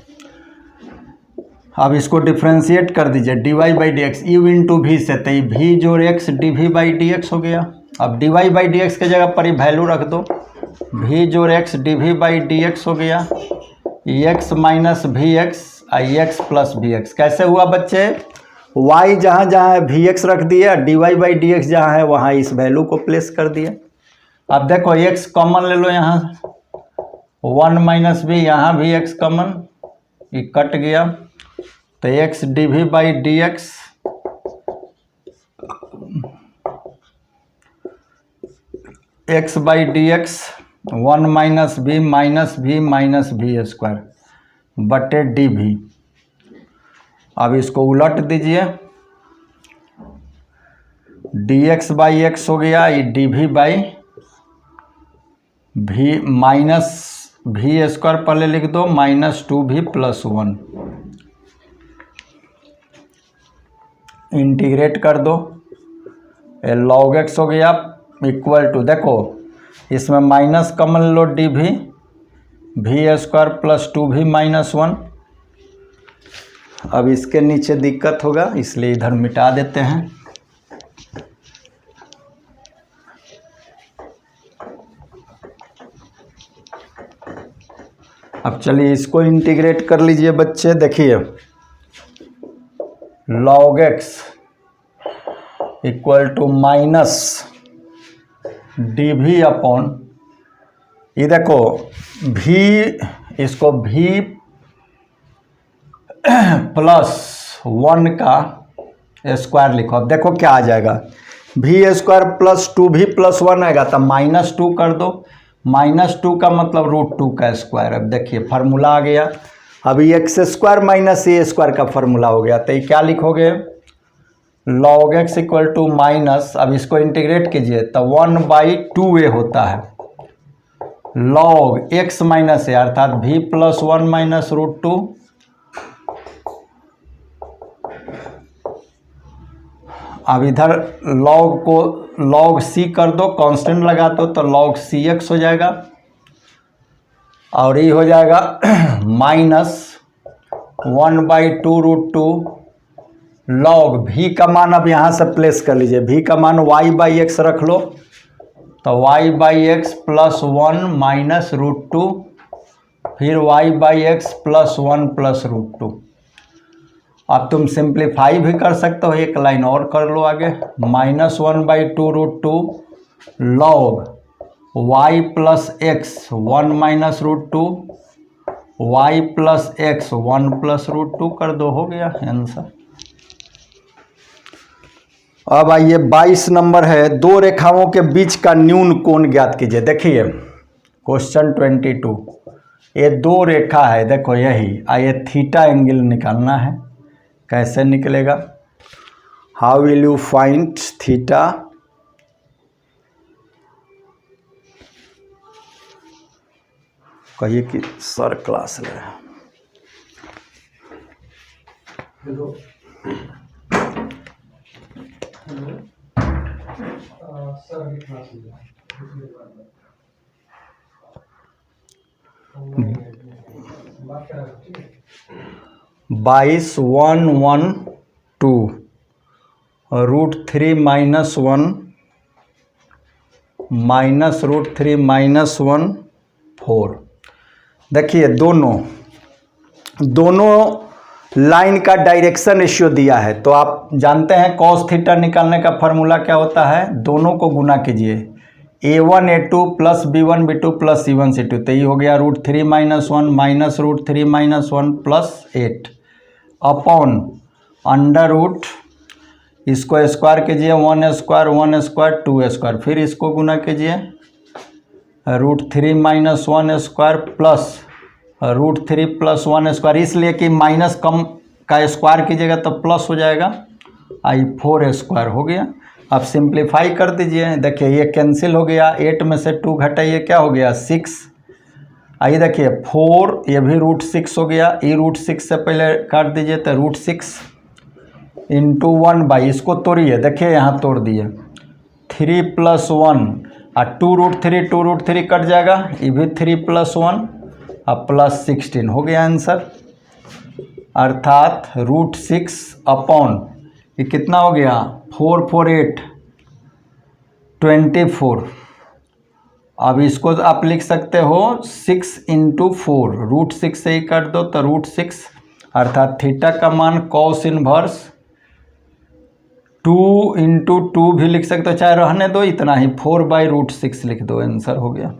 S1: अब इसको डिफ्रेंशिएट कर दीजिए dy/dx u इंटू वी से, तो ये v जोड़ x dv/dx हो गया। अब dy/dx के जगह पर ही वैल्यू रख दो, v जोड़ x dv/dx हो गया, x minus vx x plus vx। कैसे हुआ बच्चे? y जहाँ जहाँ है vx रख दिया, dy/dx जहाँ है वहाँ इस वैल्यू को प्लेस कर दिया। अब देखो x कॉमन ले लो, यहाँ 1 माइनस v, यहाँ भी x कॉमन, ये कट गया, तो x dv/dx x/dx 1 minus v minus v² बटे dv। अब इसको उलट दीजिए, dx/x हो गया, ये dv/v माइनस v² पहले लिख दो, माइनस 2v प्लस 1, इंटीग्रेट कर दो, log x हो गया इक्वल टू, देखो इसमें माइनस कॉमन लो dv v² plus 2v minus 1। अब इसके नीचे दिक्कत होगा इसलिए इधर मिटा देते हैं। अब चलिए इसको इंटीग्रेट कर लीजिए बच्चे। देखिए log x equal to minus dv upon, ये देखो v, इसको v प्लस 1 का स्क्वायर लिखो। अब देखो क्या आ जाएगा, v² प्लस 2v प्लस 1 आएगा, तो -2 कर दो, -2 का मतलब √2 का स्क्वायर। अब देखिए फार्मूला आ गया, अभी x² माइनस a² का फार्मूला हो गया। तो ये क्या लिखोगे, log x equal to minus, अब इसको इंटीग्रेट कीजिए तो 1/2a होता है, log x माइनस a अर्थात v प्लस 1 माइनस √2। अब इधर log को log c कर दो, कांस्टेंट लगा दो, तो log cx हो जाएगा, और ये हो जाएगा माइनस 1/2 √2 लॉग v का मान अब यहाँ से प्लेस कर लीजिए, v का मान y/x रख लो, तो y/x प्लस 1 माइनस √2, फिर y/x प्लस 1 प्लस √2। अब तुम सिंप्लीफाई भी कर सकते हो, एक लाइन और कर लो आगे, -1/2 √2 log y plus x 1 minus √2 y plus x 1 plus √2 कर दो, हो गया आंसर। अब आइए 22 नंबर है, दो रेखाओं के बीच का न्यून कोण ज्ञात कीजिए। देखिए क्वेश्चन 22, ये दो रेखा है, देखो यही, आइए थीटा एंगल निकालना है, कैसे निकलेगा, how will you find theta. कहिए कि सर क्लास ले रहे हैं। Sir class 22/112 √3 minus 1 minus √3 minus 1 4। देखिए दोनों लाइन का डायरेक्शन रेशियो दिया है, तो आप जानते हैं कॉस थीटा निकालने का फॉर्मूला क्या होता है, दोनों को गुना कीजिए, a1 a2 plus b1 b2 plus c1 c2, तो ये हो गया √3 minus 1 minus √3 minus 1 plus 8 upon under root, इसको स्क्वायर कीजिए, 1 स्क्वायर 1 स्क्वायर 2 स्क्वायर, फिर इसको गुना कीजिए, √3 minus 1 square plus √3 plus 1 square, इसलिए कि माइनस कम का स्क्वायर कीजिएगा तो प्लस हो जाएगा, आई 4 स्क्वायर हो गया। अब सिंप्लीफाई कर दीजिए, देखिए ये कैंसिल हो गया, 8 में से 2 घटाइए, क्या हो गया 6, आइए देखिए 4, ये भी √6 हो गया, ये √6 से पहले काट दीजिए, तो √6 इंटू 1/, इसको तोड़िए, देखिए यहाँ तोड़ दिए, 3 प्लस 1 और 2√3 कट जाएगा, ये भी 3 प्लस 1 अब प्लस 16 हो गया आंसर, अर्थात √6 अपॉन ये कितना हो गया 4 4 8 24। अब इसको आप लिख सकते हो 6 इंटू 4, √6 से ही काट दो तो √6, अर्थात थीटा का मान कॉस इनवर्स 2 इंटू 2 भी लिख सकते हो, चाहे रहने दो इतना ही, 4/√6 लिख दो, आंसर हो गया।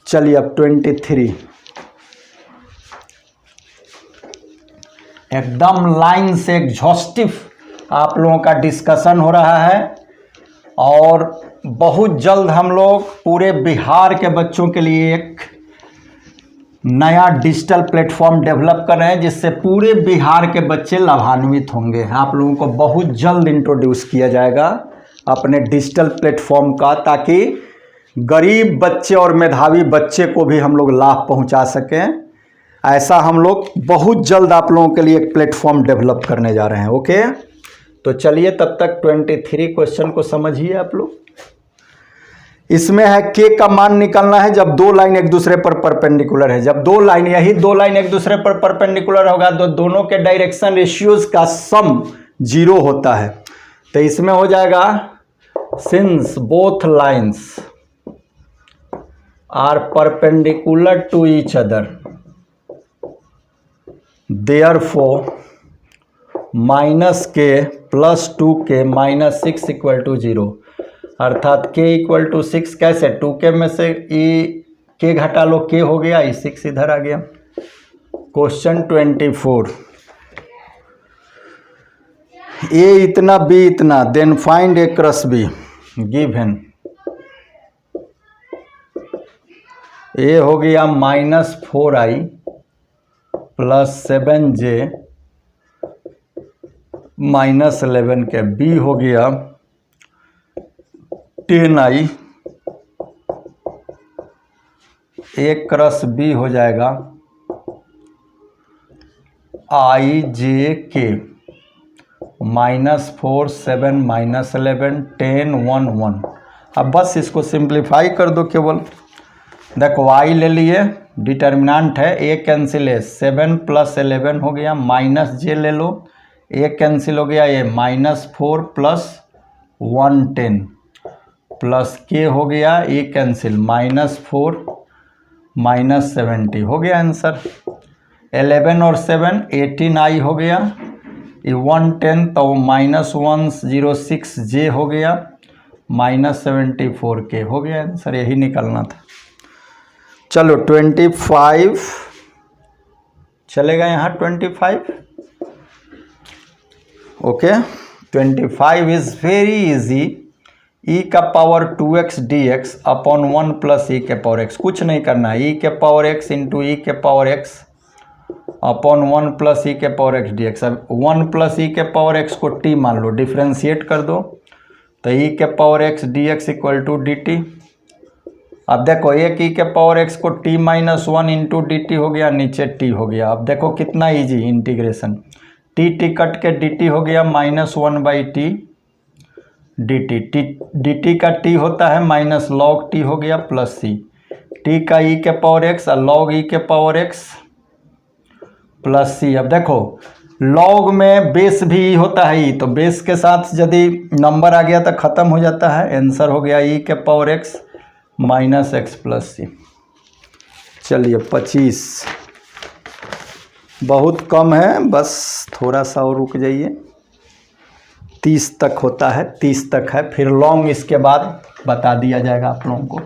S1: चलिए अब 23, एकदम लाइन से एग्जॉस्टिव आप लोगों का डिस्कशन हो रहा है, और बहुत जल्द हम लोग पूरे बिहार के बच्चों के लिए एक नया डिजिटल प्लेटफॉर्म डेवलप कर रहे हैं, जिससे पूरे बिहार के बच्चे लाभान्वित होंगे। आप लोगों को बहुत जल्द इंट्रोड्यूस किया जाएगा अपने डिजिटल प्लेटफॉर्म का, ताकि गरीब बच्चे और मेधावी बच्चे को भी हम लोग लाभ पहुंचा सकें। ऐसा हम लोग बहुत जल्द आप लोगों के लिए एक प्लेटफॉर्म डेवलप करने जा रहे हैं। ओके, तो चलिए तब तक 23 क्वेश्चन को समझिए आप लोग। इसमें है के का मान निकालना है जब दो लाइन एक दूसरे पर परपेंडिकुलर है। जब दो लाइन एक दूसरे पर परपेंडिकुलर होगा तो दोनों के डायरेक्शन रेशियोज का सम 0 होता है। तो इसमें हो जाएगा since both lines are perpendicular to each other therefore -k + 2k - 6 = 0, अर्थात k = 6। कैसे 2k में से k घटा लो, k हो गया, 6 इधर आ गया। क्वेश्चन 24, a इतना b इतना, then find a cross b given. a हो गया -4i + 7j -11k, b हो गया 10i, a क्रॉस b हो जाएगा ijk -4 7 -11 10 1 1। अब बस इसको सिंप्लीफाई कर दो केवल। देखो y ले लिए, डिटर्मिनेंट है, a कैंसिल है, 7 + 11 हो गया, -j ले लो, ये कैंसिल हो गया, ये -4 प्लस 110 प्लस के हो गया, ये कैंसिल -4 -70 हो गया आंसर। 11 और 7 18i हो गया, ये 110 तो -106 जे हो गया, -74 के हो गया आंसर, यही निकलना था। चलो 25 चलेगा यहाँ 25। Okay 25 is very easy, e का power 2x dx upon 1 plus e के पावर x, कुछ नहीं करना है, e के पावर x इंटू e के power x upon 1 plus e के पावर x dx। अब 1 प्लस e के पावर x को t मान लो, डिफ्रेंशिएट कर दो तो e के power x dx equal to dt। अब देखो एक e के पावर x को t minus 1 into d t हो गया, नीचे t हो गया। अब देखो कितना ईजी इंटीग्रेशन, t कट के dt हो गया -1/t dt का t होता है माइनस लॉग t हो गया प्लस c, t का e के पावर x और लॉग e के पावर x प्लस c। अब देखो लॉग में बेस भी e होता है, e तो बेस के साथ यदि नंबर आ गया तो ख़त्म हो जाता है, आंसर हो गया e के power x minus x plus c। चलिए 25 बहुत कम है, बस थोड़ा सा और रुक जाइए, 30 तक होता है, 30 तक है, फिर लॉन्ग इसके बाद बता दिया जाएगा आप लोगों को।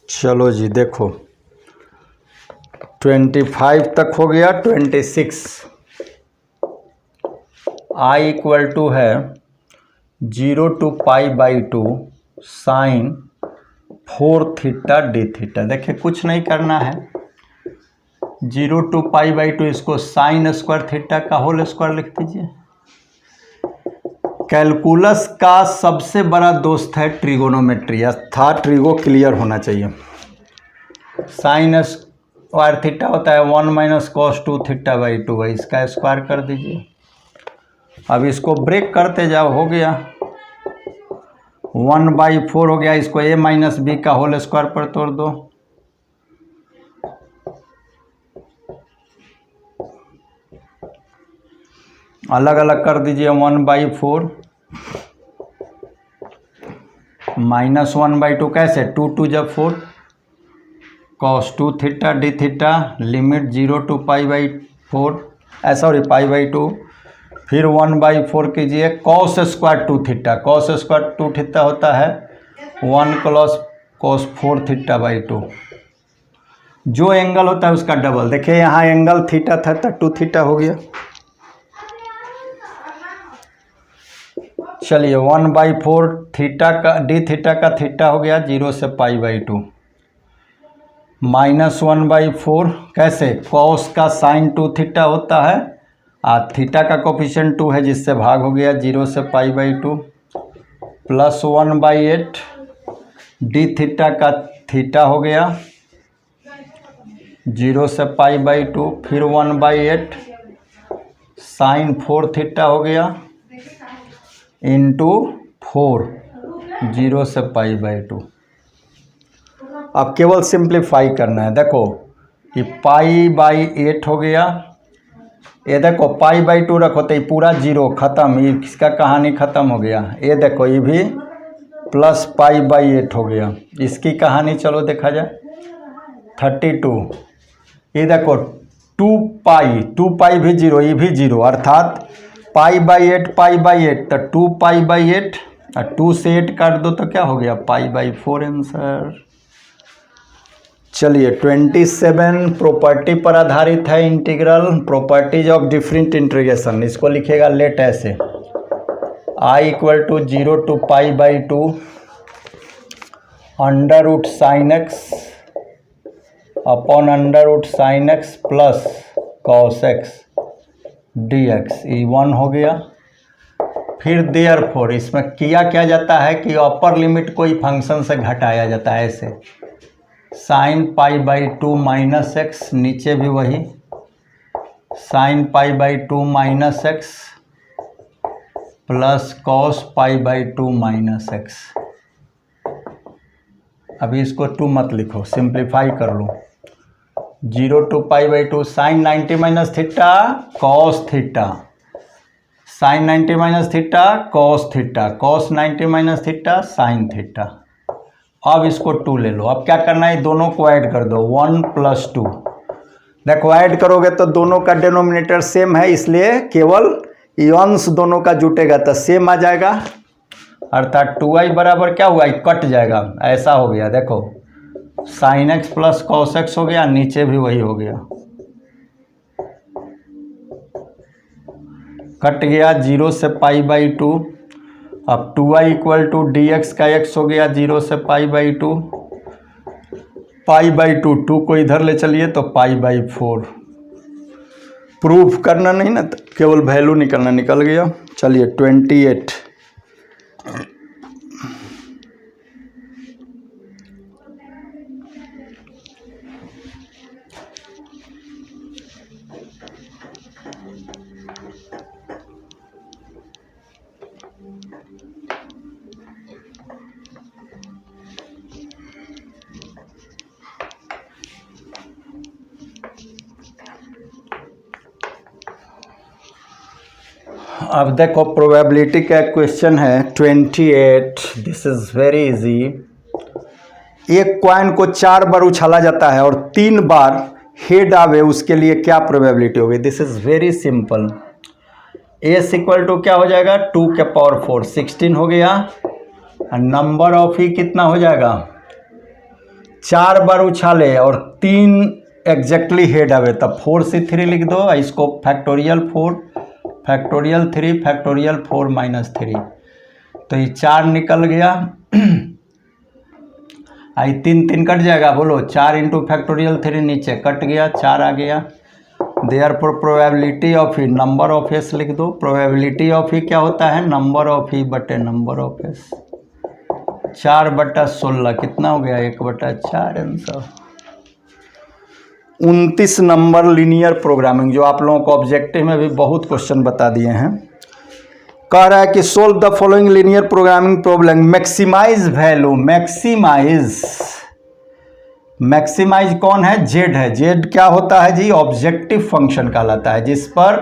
S1: चलो जी देखो 25 तक हो गया, 26 i इक्वल टू है 0 to π/2 sine 4 theta d theta. देखिए कुछ नहीं करना है, 0 to π/2 इसको साइन स्क्वायर थीटा का होल स्क्वायर लिख दीजिए। कैलकुलस का सबसे बड़ा दोस्त है ट्रिगोनोमेट्री, अर्थात ट्रिगो क्लियर होना चाहिए। साइन स्क्वायर थीटा होता है 1 - cos 2 θ/2, इसका स्क्वायर कर दीजिए। अब इसको ब्रेक करते जाओ, हो गया 1/4 हो गया, इसको a - b का होल स्क्वायर पर तोड़ दो, अलग अलग कर दीजिए। 1/4 माइनस 1/2 कैसे, 2 2 जब 4 cos 2 θ d theta, limit 0 to π/4 sorry π/2, फिर 1/4 कीजिए, cos स्क्वायर 2 θ, cos स्क्वायर 2 θ होता है 1 + cos 4 θ/2, जो एंगल होता है उसका डबल। देखिए यहाँ एंगल थीटा था तो 2 θ हो गया। चलिए 1/4 थीटा का डी थीटा का थीटा हो गया 0 से π/2, -1/4 कैसे, कॉस का साइन 2 θ होता है और थीटा का कोफिशिएंट 2 है जिससे भाग हो गया 0 से π/2, प्लस 1/8 डी थीटा का थीटा हो गया 0 से π/2, फिर 1/8 साइन 4 θ हो गया इंटू 4 0 से π/2। अब केवल सिंप्लीफाई करना है। देखो ये π/8 हो गया, ये देखो π/2 रखो तो ये पूरा 0 ख़त्म, ये इसका कहानी ख़त्म हो गया। ये देखो ये भी प्लस π/8 हो गया, इसकी कहानी चलो देखा जाए 32। ये देखो 2π भी 0, ये भी 0, अर्थात π/8 तो 2π/8 और 2 से 8 काट दो तो क्या हो गया π/4 आंसर। चलिए 27 प्रॉपर्टी पर आधारित है integral, properties of different integration. इसको लिखेगा लेट ऐसे, i = 0 to π/2 under root sine x upon under root sine x plus cos x d x, ये 1 हो गया। फिर देयरफॉर इसमें किया क्या जाता है कि अपर लिमिट कोई फंक्शन से घटाया जाता है, ऐसे sine pi by 2 minus x, नीचे भी वही sine pi by 2 minus x plus cos pi by 2 minus x. अभी इसको 2 मत लिखो, सिंप्लीफाई कर लो। 0 to pi by 2 sine 90 minus theta cos theta, sine 90 minus theta cos theta, cos 90 minus theta sine theta. अब इसको 2 ले लो। अब क्या करना है, दोनों को ऐड कर दो, 1 + 2। देखो ऐड करोगे तो दोनों का डिनोमिनेटर सेम है, इसलिए केवल अंश दोनों का जुटेगा तो सेम आ जाएगा, अर्थात 2i बराबर क्या हुआ, कट जाएगा, ऐसा हो गया। देखो sine x plus cos x हो गया, नीचे भी वही हो गया, कट गया 0 से पाई बाई 2। अब 2i = dx का x हो गया 0 से पाई बाई 2, पाई बाई 2, 2 को इधर ले चलिए तो पाई बाई 4। प्रूफ करना नहीं ना, केवल वैल्यू निकलना, निकल गया। चलिए 28। अब देखो प्रोबेबिलिटी का क्वेश्चन है 28। This is very easy. एक कॉइन को 4 बार उछाला जाता है और 3 बार हेड आवे, उसके लिए क्या प्रोबेबिलिटी होगी? This is very simple. S equal to क्या हो जाएगा, 2 के पावर 4, 16 हो गया। नंबर ऑफ ही कितना हो जाएगा, 4 बार उछाले और 3 एग्जैक्टली हेड आवे, तब 4 से 3 लिख दो। इसको फैक्टोरियल 4 फैक्टोरियल 3 फैक्टोरियल 4 - 3, तो ये 4 निकल गया। आई 3 कट जाएगा, बोलो 4 × फैक्टोरियल 3 नीचे कट गया, 4 आ गया। Therefore probability of he, number of S लिख दो। प्रोबेबिलिटी ऑफ ही क्या होता है, नंबर ऑफ ही बटे नंबर ऑफ एस। 4/16 कितना हो गया, 1/4 आंसर। 29 नंबर लीनियर प्रोग्रामिंग, जो आप लोगों को ऑब्जेक्टिव में भी बहुत क्वेश्चन बता दिए हैं। कह रहा है कि solve the following linear programming problem, maximize value. Maximize कौन है, जेड है। जेड क्या होता है जी, ऑब्जेक्टिव फंक्शन कहलाता है, जिस पर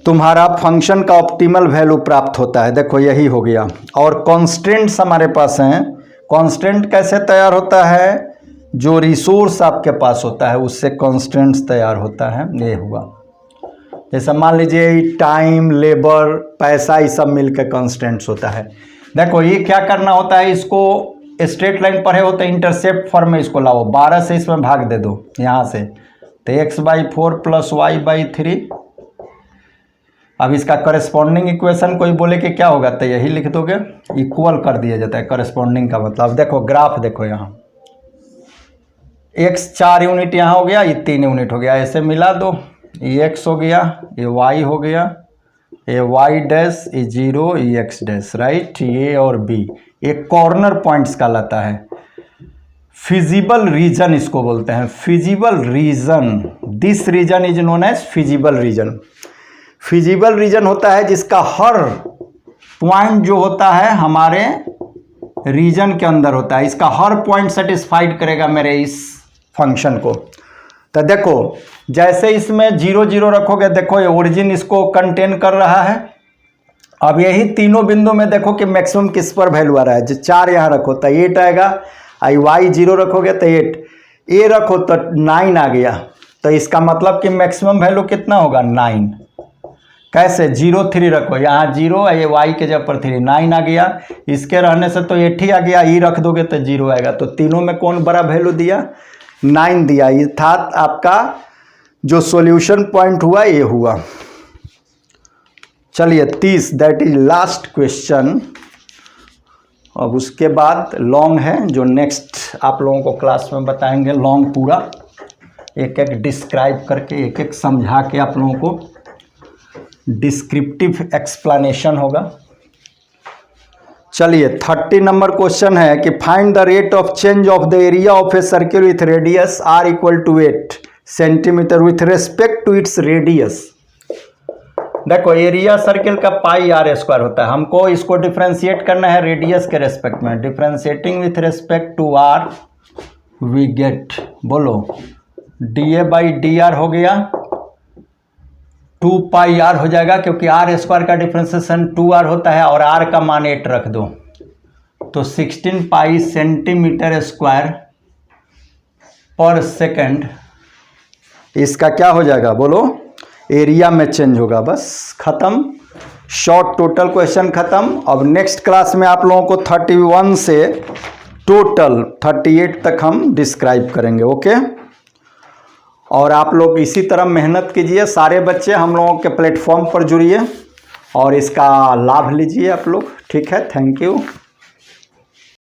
S1: तुम्हारा फंक्शन का ऑप्टिमल वैल्यू प्राप्त होता है। देखो यही हो गया। और कॉन्स्टेंट्स हमारे पास हैं। कॉन्स्टेंट कैसे तैयार होता है, जो रिसोर्स आपके पास होता है उससे कॉन्स्टेंट्स तैयार होता है। ये हुआ, जैसे मान लीजिए टाइम, लेबर, पैसा, ये सब मिलकर कॉन्स्टेंट्स होता है। देखो ये क्या करना होता है, इसको स्ट्रेट लाइन पढ़े होते हैं, इंटरसेप्ट फॉर्म में इसको लाओ, 12 से इसमें भाग दे दो यहाँ से, तो x/4 + y/3। अब इसका करस्पॉन्डिंग इक्वेशन कोई बोले कि क्या होगा, तो यही लिख दोगे, इक्वल कर दिया जाता है करस्पॉन्डिंग का मतलब। देखो ग्राफ देखो, यहाँ x 4 यूनिट यहाँ हो गया, ये 3 यूनिट हो गया, ऐसे मिला दो, ये x हो गया, ये y हो गया, ये y डैश, ये 0, ये x डैश, राइट। ये और b एक कॉर्नर पॉइंट्स कहलाता है। फिजिबल रीजन इसको बोलते हैं, feasible region. This region is known as feasible region. Feasible region होता है जिसका हर पॉइंट जो होता है हमारे रीजन के अंदर होता है, इसका हर पॉइंट सेटिस्फाइड करेगा मेरे इस फंक्शन को। तो देखो जैसे इसमें 0 0 रखोगे, देखो ये ओरिजिन इसको कंटेन कर रहा है। अब यही तीनों बिंदु में देखो कि मैक्सिमम किस पर वैल्यू आ रहा है। जो 4 यहाँ रखो तो 8 आएगा, आई y 0 रखोगे तो 8, ए रखो तो 9 आ गया। तो इसका मतलब कि मैक्सिमम वैल्यू कितना होगा, 9। कैसे, 0 3 रखो, यहाँ 0, ये y के जगह पर 3, 9 आ गया। इसके रहने से तो 8 ही आ गया, ई रख दोगे तो 0 आएगा। तो तीनों में कौन बड़ा वैल्यू दिया, 9 दिया। ये था आपका जो सॉल्यूशन पॉइंट हुआ, ये हुआ। चलिए 30, दैट इज लास्ट क्वेश्चन। अब उसके बाद लॉन्ग है जो नेक्स्ट आप लोगों को क्लास में बताएंगे। लॉन्ग पूरा एक एक डिस्क्राइब करके एक एक समझा के आप लोगों को डिस्क्रिप्टिव एक्सप्लेनेशन होगा। चलिए 30 नंबर क्वेश्चन है कि find the rate of change of the area of a circle with radius r equal to 8 centimetre with respect to its radius. देखो एरिया सर्किल का पाई आर स्क्वायर होता है, हमको इसको डिफ्रेंशिएट करना है रेडियस के रेस्पेक्ट में। Differentiating with respect to r we get, बोलो dA बाई dr हो गया 2 पाई आर हो जाएगा, क्योंकि आर स्क्वायर का डिफ्रेंशिएशन 2r होता है और r का मान 8 रख दो तो 16 पाई सेंटीमीटर स्क्वायर पर सेकंड। इसका क्या हो जाएगा बोलो, एरिया में चेंज होगा। बस खत्म, शॉर्ट टोटल क्वेश्चन खत्म। अब नेक्स्ट क्लास में आप लोगों को 31 से टोटल 38 तक हम डिस्क्राइब करेंगे। ओके, और आप लोग इसी तरह मेहनत कीजिए, सारे बच्चे हम लोगों के प्लेटफॉर्म पर जुड़िए और इसका लाभ लीजिए आप लोग। ठीक है, थैंक यू।